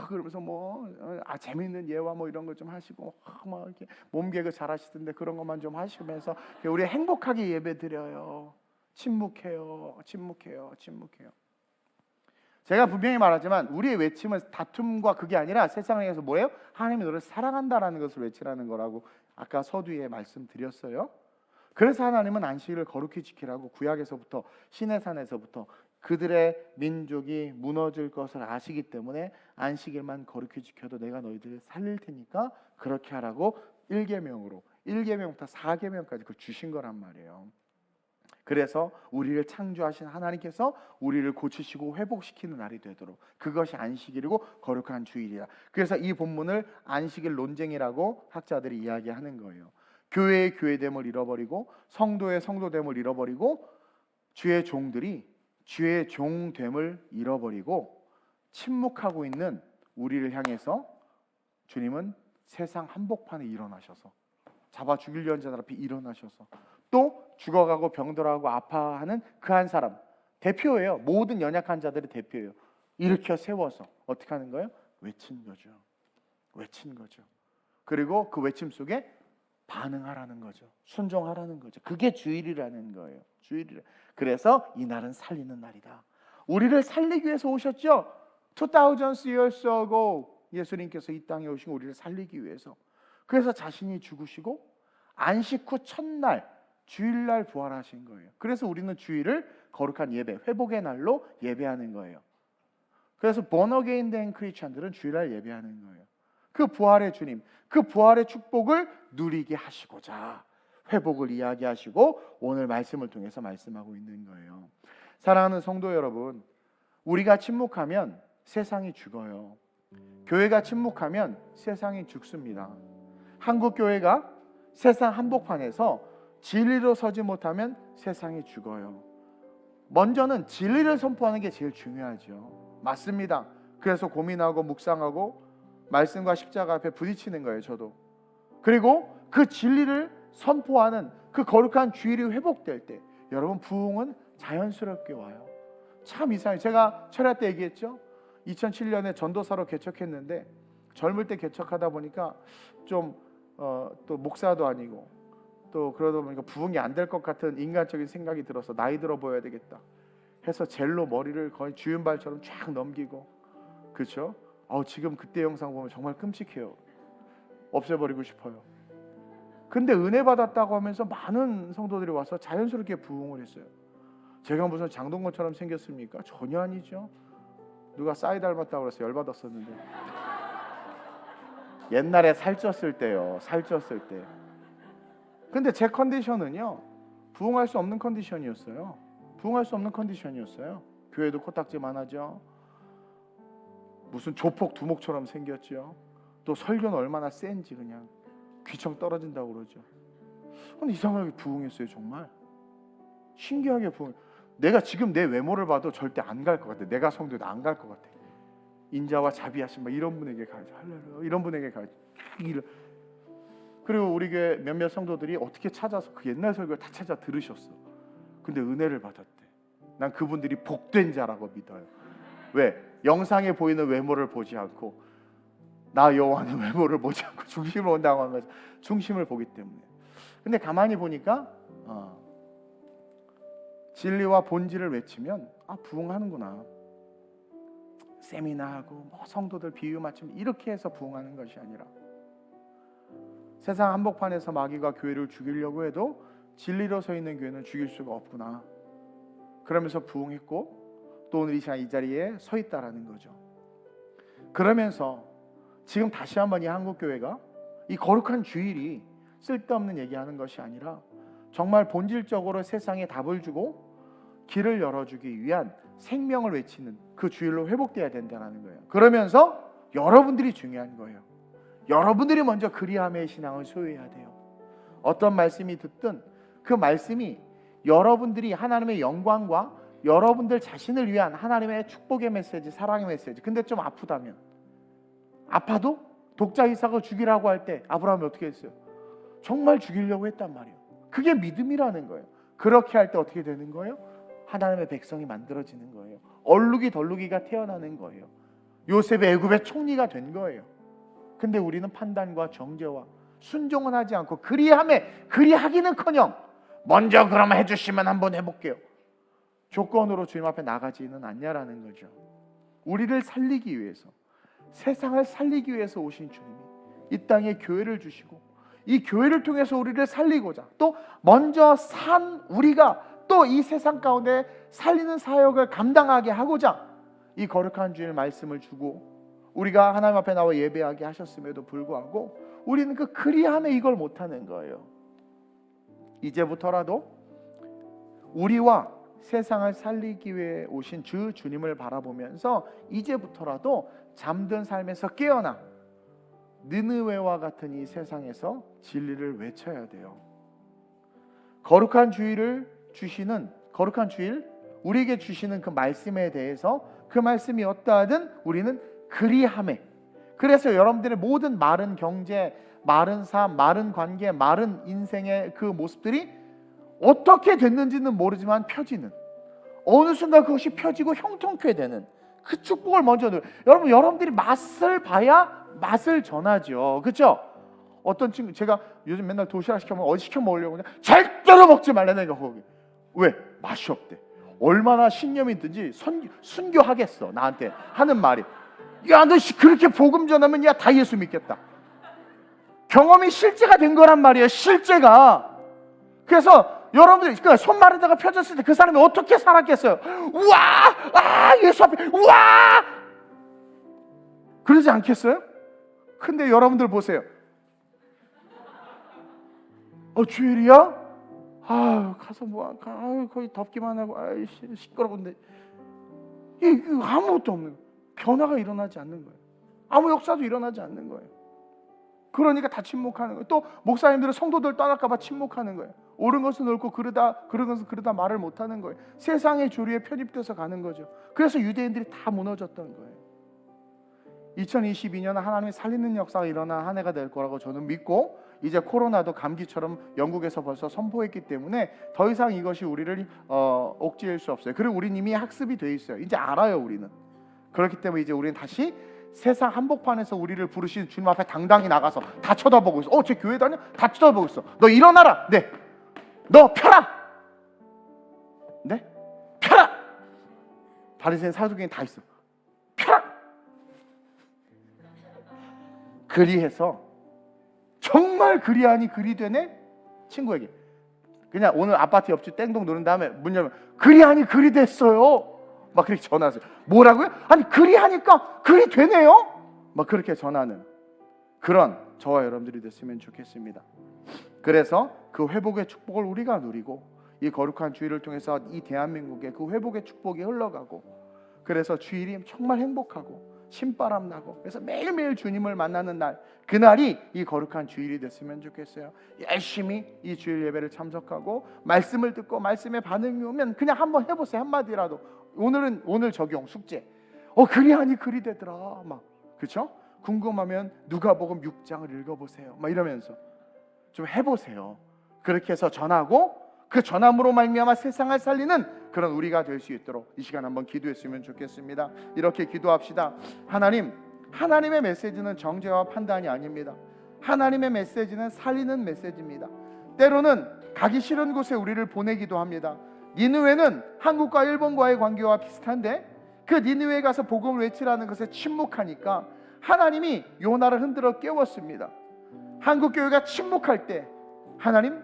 그러면서 재밌는 예화 이런 거 좀 하시고, 막 이렇게 몸개그 잘하시던데 그런 것만 좀 하시면서 우리 행복하게 예배 드려요. 침묵해요. 제가 분명히 말하지만 우리의 외침은 다툼과 그게 아니라 세상에서 뭐예요? 하나님이 너를 사랑한다라는 것을 외치라는 거라고 아까 서두에 말씀드렸어요. 그래서 하나님은 안식일을 거룩히 지키라고 구약에서부터, 시내산에서부터 그들의 민족이 무너질 것을 아시기 때문에 안식일만 거룩히 지켜도 내가 너희들을 살릴 테니까 그렇게 하라고 1계명부터 4계명까지 그걸 주신 거란 말이에요. 그래서 우리를 창조하신 하나님께서 우리를 고치시고 회복시키는 날이 되도록, 그것이 안식일이고 거룩한 주일이라. 그래서 이 본문을 안식일 논쟁이라고 학자들이 이야기하는 거예요. 교회의 교회됨을 잃어버리고 성도의 성도됨을 잃어버리고 주의 종들이 주의 종됨을 잃어버리고 침묵하고 있는 우리를 향해서 주님은 세상 한복판에 일어나셔서, 잡아 죽이려는 자들 앞에 일어나셔서, 또 죽어가고 병들어가고 아파하는 그 한 사람, 대표예요. 모든 연약한 자들의 대표예요. 일으켜 세워서 어떻게 하는 거예요? 외친 거죠. 그리고 그 외침 속에 반응하라는 거죠. 순종하라는 거죠. 그게 주일이라는 거예요. 주일이라. 그래서 이 날은 살리는 날이다. 우리를 살리기 위해서 오셨죠. 2000 years ago 예수님께서 이 땅에 오신 우리를 살리기 위해서. 그래서 자신이 죽으시고 안식 후 첫날 주일날 부활하신 거예요. 그래서 우리는 주일을 거룩한 예배, 회복의 날로 예배하는 거예요. 그래서 born again 된 크리스찬들은 주일날 예배하는 거예요. 그 부활의 주님, 그 부활의 축복을 누리게 하시고자 회복을 이야기하시고 오늘 말씀을 통해서 말씀하고 있는 거예요. 사랑하는 성도 여러분, 우리가 침묵하면 세상이 죽어요. 교회가 침묵하면 세상이 죽습니다. 한국 교회가 세상 한복판에서 진리로 서지 못하면 세상이 죽어요. 먼저는 진리를 선포하는 게 제일 중요하죠. 맞습니다. 그래서 고민하고 묵상하고 말씀과 십자가 앞에 부딪히는 거예요. 저도. 그리고 그 진리를 선포하는 그 거룩한 주일이 회복될 때 여러분 부흥은 자연스럽게 와요. 참 이상해요. 제가 철야 때 얘기했죠. 2007년에 전도사로 개척했는데 젊을 때 개척하다 보니까 좀 또 목사도 아니고 또 그러다 보니까 부흥이 안 될 것 같은 인간적인 생각이 들어서 나이 들어 보여야 되겠다 해서 젤로 머리를 거의 주윤발처럼 쫙 넘기고, 그렇죠? 지금 그때 영상 보면 정말 끔찍해요. 없애버리고 싶어요. 근데 은혜 받았다고 하면서 많은 성도들이 와서 자연스럽게 부흥을 했어요. 제가 무슨 장동건처럼 생겼습니까? 전혀 아니죠. 누가 싸이 닮았다고 그래서 열받았었는데 옛날에 살쪘을 때요. 살쪘을 때. 근데 제 컨디션은요 부흥할 수 없는 컨디션이었어요. 부흥할 수 없는 컨디션이었어요. 교회도 코딱지만 하죠. 무슨 조폭 두목처럼 생겼죠. 또 설교는 얼마나 센지 그냥 귀청 떨어진다고 그러죠. 근데 이상하게 부흥했어요. 정말 신기하게 부흥. 내가 지금 내 외모를 봐도 절대 안 갈 것 같아. 내가 성도도 안 갈 것 같아. 인자와 자비하신 이런 분에게 가야지. 할렐루야. 이런 분에게 가야지. 그리고 우리 교회 몇몇 성도들이 어떻게 찾아서 그 옛날 설교를 다 찾아 들으셨어. 근데 은혜를 받았대. 난 그분들이 복된 자라고 믿어요. 왜? 영상에 보이는 외모를 보지 않고 나 여호와는 외모를 보지 않고 중심을 온다고 하면서 중심을 보기 때문에. 근데 가만히 보니까 진리와 본질을 외치면 부흥하는구나. 세미나하고 성도들 비유 맞추면 이렇게 해서 부흥하는 것이 아니라 세상 한복판에서 마귀가 교회를 죽이려고 해도 진리로 서 있는 교회는 죽일 수가 없구나. 그러면서 부흥했고 또 오늘 이 시간 이 자리에 서 있다라는 거죠. 그러면서 지금 다시 한번 이 한국교회가 이 거룩한 주일이 쓸데없는 얘기하는 것이 아니라 정말 본질적으로 세상에 답을 주고 길을 열어주기 위한 생명을 외치는 그 주일로 회복돼야 된다는 거예요. 그러면서 여러분들이 중요한 거예요. 여러분들이 먼저 그리함의 신앙을 소유해야 돼요. 어떤 말씀이 듣든 그 말씀이 여러분들이 하나님의 영광과 여러분들 자신을 위한 하나님의 축복의 메시지, 사랑의 메시지. 근데 좀 아프다면, 아파도 독자 이삭을 죽이라고 할 때 아브라함이 어떻게 했어요? 정말 죽이려고 했단 말이에요. 그게 믿음이라는 거예요. 그렇게 할 때 어떻게 되는 거예요? 하나님의 백성이 만들어지는 거예요. 얼룩이 덜룩이가 태어나는 거예요. 요셉의 애굽의 총리가 된 거예요. 근데 우리는 판단과 정죄와 순종은 하지 않고 그리하기는커녕 먼저 그럼 해주시면 한번 해볼게요. 조건으로 주님 앞에 나가지는 않냐라는 거죠. 우리를 살리기 위해서, 세상을 살리기 위해서 오신 주님이 이 땅에 교회를 주시고 이 교회를 통해서 우리를 살리고자 또 먼저 산 우리가 또 이 세상 가운데 살리는 사역을 감당하게 하고자 이 거룩한 주일 말씀을 주고 우리가 하나님 앞에 나와 예배하게 하셨음에도 불구하고 우리는 그 그리함에 이걸 못하는 거예요. 이제부터라도 우리와 세상을 살리기 위해 오신 주 주님을 바라보면서 이제부터라도 잠든 삶에서 깨어나 느느웨와 같은 이 세상에서 진리를 외쳐야 돼요. 거룩한 주일을 주시는 거룩한 주일 우리에게 주시는 그 말씀에 대해서 그 말씀이 어떠하든 우리는 그리함에, 그래서 여러분들의 모든 마른 경제, 마른 삶, 마른 관계, 마른 인생의 그 모습들이 어떻게 됐는지는 모르지만 펴지는, 어느 순간 그것이 펴지고 형통케 되는 그 축복을 먼저 여러분들이 맛을 봐야 맛을 전하죠. 그렇죠? 어떤 친구, 제가 요즘 맨날 도시락 시켜먹으면 어디 시켜 먹으려고 그냥 절대로 먹지 말라니까. 거기 왜? 맛이 없대. 얼마나 신념이 있든지 순교하겠어. 나한테 하는 말이, 야 너 그렇게 복음 전하면 야 다 예수 믿겠다. 경험이 실제가 된 거란 말이에요. 실제가. 그래서 여러분들이 그 손 마르다가 펴졌을 때 그 사람이 어떻게 살았겠어요? 우와! 아 예수 앞에 우와! 그러지 않겠어요? 근데 여러분들 보세요. 주일이야? 가서 뭐 거기 덥기만 하고 시끄러운데 이거 아무것도 없는 거예요. 변화가 일어나지 않는 거예요. 아무 역사도 일어나지 않는 거예요. 그러니까 다 침묵하는 거예요. 또 목사님들은 성도들 떠날까 봐 침묵하는 거예요. 옳은 것은 옳고 그러다 말을 못하는 거예요. 세상의 조류에 편입돼서 가는 거죠. 그래서 유대인들이 다 무너졌던 거예요. 2022년은 하나님이 살리는 역사가 일어난 한 해가 될 거라고 저는 믿고, 이제 코로나도 감기처럼 영국에서 벌써 선포했기 때문에 더 이상 이것이 우리를 옥죄일 수 없어요. 그리고 우리는 이미 학습이 돼 있어요. 이제 알아요. 우리는. 그렇기 때문에 이제 우리는 다시 세상 한복판에서 우리를 부르신 주님 앞에 당당히 나가서 다 쳐다보고 있어. 쟤 교회 다녀? 다 쳐다보고 있어. 너 일어나라. 네. 너 펴라. 네? 펴라. 바리새인 사두개인 다 있어. 펴라. 그리해서 정말 그리하니 그리 되네? 친구에게 그냥 오늘 아파트 옆집 땡동 누른 다음에 문 열면 그리하니 그리 됐어요. 막 그렇게 전화하세요. 뭐라고요? 아니 그리하니까 그리 되네요. 막 그렇게 전하는 그런 저와 여러분들이 됐으면 좋겠습니다. 그래서 그 회복의 축복을 우리가 누리고, 이 거룩한 주일을 통해서 이 대한민국에 그 회복의 축복이 흘러가고, 그래서 주일이 정말 행복하고 신바람 나고, 그래서 매일매일 주님을 만나는 날, 그날이 이 거룩한 주일이 됐으면 좋겠어요. 열심히 이 주일 예배를 참석하고 말씀을 듣고 말씀에 반응이 오면 그냥 한번 해보세요. 한마디라도. 오늘 적용 숙제. 그리하니 그리 되더라. 막 그렇죠? 궁금하면 누가복음 6장을 읽어보세요. 막 이러면서 좀 해보세요. 그렇게 해서 전하고, 그 전함으로 말미암아 세상을 살리는 그런 우리가 될 수 있도록 이 시간 한번 기도했으면 좋겠습니다. 이렇게 기도합시다. 하나님의 메시지는 정죄와 판단이 아닙니다. 하나님의 메시지는 살리는 메시지입니다. 때로는 가기 싫은 곳에 우리를 보내기도 합니다. 니느웨는 한국과 일본과의 관계와 비슷한데, 그 니느웨에 가서 복음을 외치라는 것에 침묵하니까 하나님이 요나를 흔들어 깨웠습니다. 한국 교회가 침묵할 때 하나님,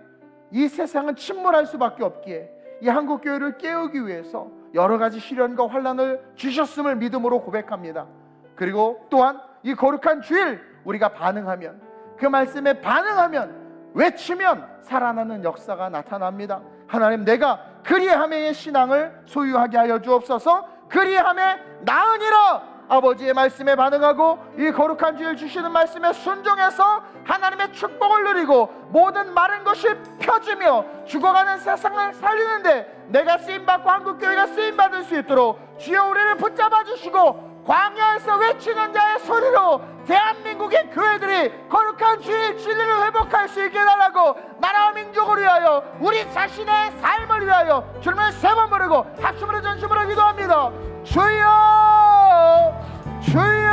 이 세상은 침몰할 수밖에 없기에 이 한국 교회를 깨우기 위해서 여러 가지 시련과 환난을 주셨음을 믿음으로 고백합니다. 그리고 또한 이 거룩한 주일 우리가 반응하면, 그 말씀에 반응하면, 외치면 살아나는 역사가 나타납니다. 하나님, 내가 그리함의 신앙을 소유하게 하여 주옵소서. 그리함에 나으니라. 아버지의 말씀에 반응하고 이 거룩한 주일 주시는 말씀에 순종해서 하나님의 축복을 누리고 모든 마른 것이 펴지며 죽어가는 세상을 살리는데 내가 쓰임받고 한국교회가 쓰임받을 수 있도록 주여 우리를 붙잡아 주시고, 광야에서 외치는 자의 소리로 대한민국의 교회들이 거룩한 주일 진리를 회복할 수 있게 해달라고, 나라와 민족을 위하여 우리 자신의 삶을 위하여 주님을 세 번 부르고 합심으로 전심으로 기도합니다. 주여, 주여,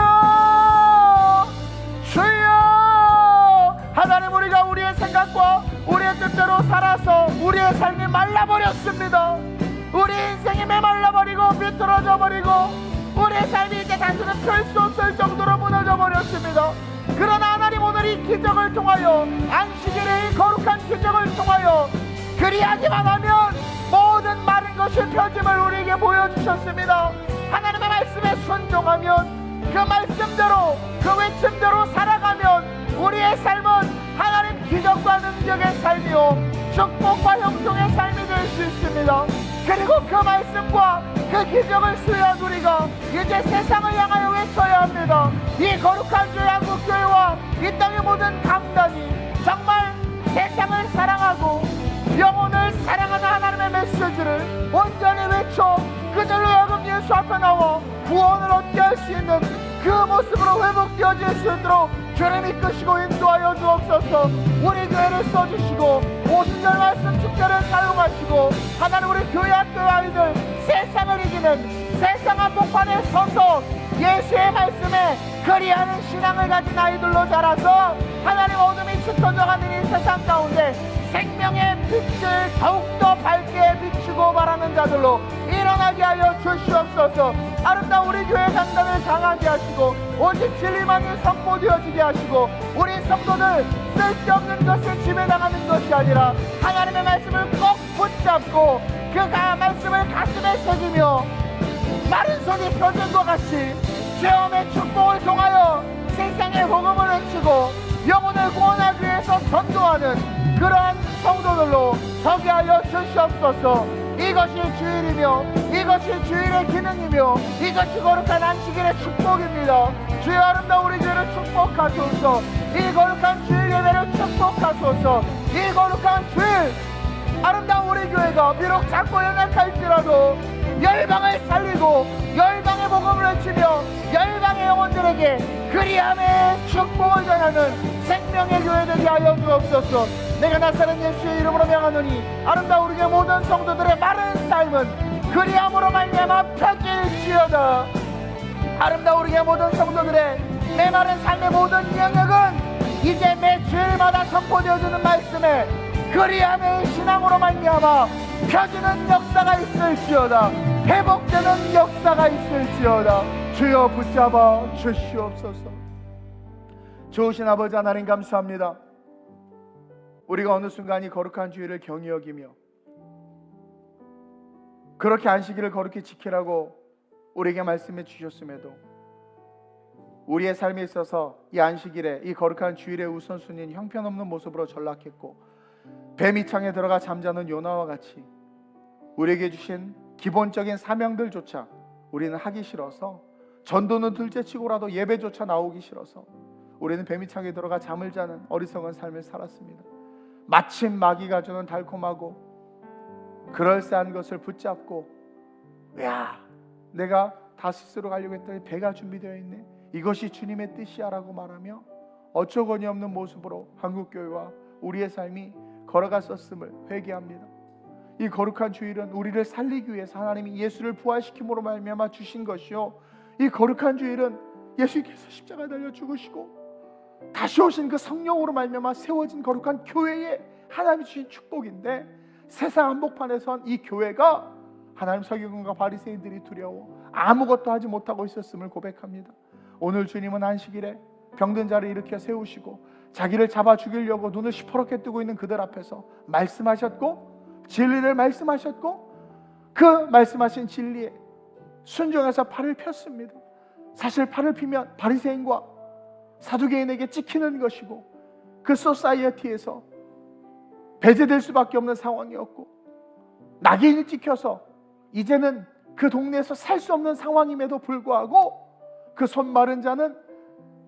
주여. 하나님, 우리가 우리의 생각과 우리의 뜻대로 살아서 우리의 삶이 말라버렸습니다. 우리 인생이 메말라버리고 비뚤어져 버리고 우리의 삶이 이제 다시는 펼 수 없을 정도로 무너져 버렸습니다. 그러나 하나님, 오늘 이 기적을 통하여, 안식일의 이 거룩한 기적을 통하여 그리하기만 하면 모든 마른 것이 펴짐을 우리에게 보여주셨습니다. 하나님의 말씀에 순종하면, 그 말씀대로, 그 외침대로 살아가면 우리의 삶은 하나님 기적과 능력의 삶이요 축복과 형통의 삶이 될 수 있습니다. 그리고 그 말씀과 그 기적을 수여한 우리가 이제 세상을 향하여 외쳐야 합니다. 이 거룩한 주의 한국교회와 이 땅의 모든 강단이 정말 세상을 사랑하고 영혼을 사랑하는 하나님의 메시지를 온전히 외쳐 그들로 하여금 예수 앞에 나와 구원을 얻게 할 수 있는 그 모습으로 회복되어질 수 있도록 주님 이끄시고 인도하여 주옵소서. 우리 교회를 써주시고 오순절 말씀 축제를 사용하시고 하나님, 우리 교회 학교 아이들 세상을 이기는, 세상 한복판에 서서 예수의 말씀에 그리하는 신앙을 가진 아이들로 자라서 하나님 어둠이 짙어져가는 이 세상 가운데 생명의 빛을 더욱더 밝게 비추고 바라는 자들로 일어나게 하여 주시옵소서. 아름다운 우리 교회 강단을 강하게 하시고 오직 진리만이 선포되어지게 하시고 우리 성도들 쓸데없는 것에 지배당하는 것이 아니라 하나님의 말씀을 꼭 붙잡고 그 말씀을 가슴에 새기며 마른 손이 펴진 것 같이 죄업의 축복을 통하여 세상의 복음을 외치고 영혼을 구원하기 위해서 전도하는 그러한 성도들로 서게 하여 주시옵소서. 이것이 주일이며 이것이 주일의 기능이며 이것이 거룩한 안식일의 축복입니다. 주의 아름다운 우리 교회를 축복하소서. 이 거룩한 주일 예배를 축복하소서. 이 거룩한 주일 아름다운 우리 교회가 비록 작고 연약할지라도 열방을 살리고 열방의 복음을 외치며 열방의 영혼들에게 그리함의 축복을 전하는 생명의 교회 되게 하여 주옵소서. 내가 나사렛 예수의 이름으로 명하노니 아름다운 우리 교회 모든 성도들의 마른 삶은 그리함으로 말미암아 펴질지어다. 아름다운 우리 교회 모든 성도들의 메마른 삶의 모든 영역은 이제 매 주일마다 선포되어지는 말씀에 그리함의 신앙으로 말미암아 펴지는 역사가 있을지어다. 회복되는 역사가 있을지어다. 주여 붙잡아 주시옵소서. 좋으신 아버지 하나님 감사합니다. 우리가 어느 순간 이 거룩한 주일을 경히 여기며 그렇게 안식일을 거룩히 지키라고 우리에게 말씀해 주셨음에도 우리의 삶에 있어서 이 안식일에 이 거룩한 주일의 우선순위는 형편없는 모습으로 전락했고 배 밑창에 들어가 잠자는 요나와 같이 우리에게 주신 기본적인 사명들조차 우리는 하기 싫어서 전도는 둘째치고라도 예배조차 나오기 싫어서 우리는 배 밑창에 들어가 잠을 자는 어리석은 삶을 살았습니다. 마침 마귀가 주는 달콤하고 그럴싸한 것을 붙잡고 야 내가 다시스로 가려고 했더니 배가 준비되어 있네. 이것이 주님의 뜻이야 라고 말하며 어처구니 없는 모습으로 한국교회와 우리의 삶이 걸어갔었음을 회개합니다. 이 거룩한 주일은 우리를 살리기 위해서 하나님이 예수를 부활시킴으로 말미암아 주신 것이요 이 거룩한 주일은 예수께서 십자가에 달려 죽으시고 다시 오신 그 성령으로 말미암아 세워진 거룩한 교회에 하나님이 주신 축복인데 세상 한복판에선 이 교회가 하나님 서기관과 바리새인들이 두려워 아무것도 하지 못하고 있었음을 고백합니다. 오늘 주님은 안식일에 병든 자를 일으켜 세우시고 자기를 잡아 죽이려고 눈을 시퍼렇게 뜨고 있는 그들 앞에서 말씀하셨고 진리를 말씀하셨고 그 말씀하신 진리에 순종해서 팔을 폈습니다. 사실 팔을 피면 바리새인과 사두개인에게 찍히는 것이고 그 소사이어티에서 배제될 수밖에 없는 상황이었고 낙인이 찍혀서 이제는 그 동네에서 살 수 없는 상황임에도 불구하고 그 손 마른 자는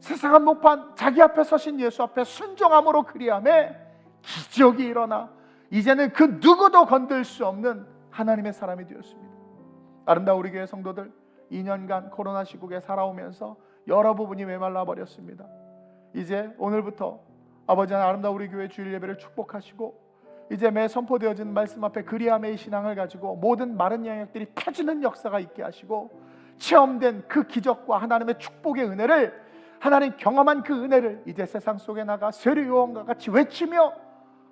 세상 한복판 자기 앞에 서신 예수 앞에 순종함으로 그리함에 기적이 일어나 이제는 그 누구도 건들 수 없는 하나님의 사람이 되었습니다. 아름다운 우리 교회 성도들 2년간 코로나 시국에 살아오면서 여러 부분이 메말라 버렸습니다. 이제 오늘부터 아버지 하나님 아름다운 우리 교회 주일 예배를 축복하시고 이제 매 선포되어진 말씀 앞에 그리함의 신앙을 가지고 모든 마른 영역들이 펴지는 역사가 있게 하시고 체험된 그 기적과 하나님의 축복의 은혜를 하나님 경험한 그 은혜를 이제 세상 속에 나가 세례 요한과 같이 외치며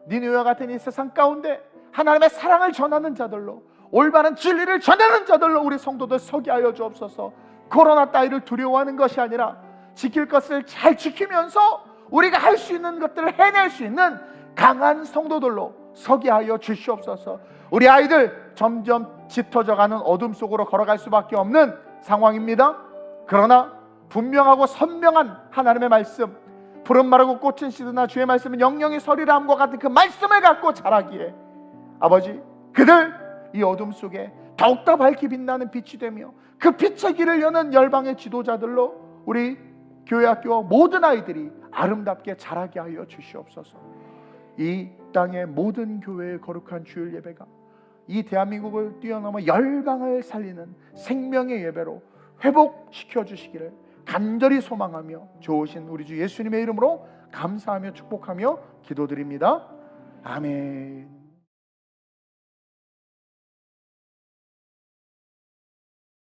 니느웨와 같은 이 세상 가운데 하나님의 사랑을 전하는 자들로 올바른 진리를 전하는 자들로 우리 성도들 서게 하여 주옵소서. 코로나 따위를 두려워하는 것이 아니라 지킬 것을 잘 지키면서 우리가 할 수 있는 것들을 해낼 수 있는 강한 성도들로 서게 하여 주시옵소서. 우리 아이들 점점 짙어져가는 어둠 속으로 걸어갈 수밖에 없는 상황입니다. 그러나 분명하고 선명한 하나님의 말씀, 푸른 마르고 꽃은 시드나 주의 말씀은 영영이 서리라함과 같은 그 말씀을 갖고 자라기에 아버지 그들 이 어둠 속에 더욱더 밝게 빛나는 빛이 되며 그 빛의 길을 여는 열방의 지도자들로 우리 교회 학교와 모든 아이들이 아름답게 자라게 하여 주시옵소서. 이 땅의 모든 교회의 거룩한 주일 예배가 이 대한민국을 뛰어넘어 열방을 살리는 생명의 예배로 회복시켜 주시기를 간절히 소망하며 좋으신 우리 주 예수님의 이름으로 감사하며 축복하며 기도드립니다. 아멘.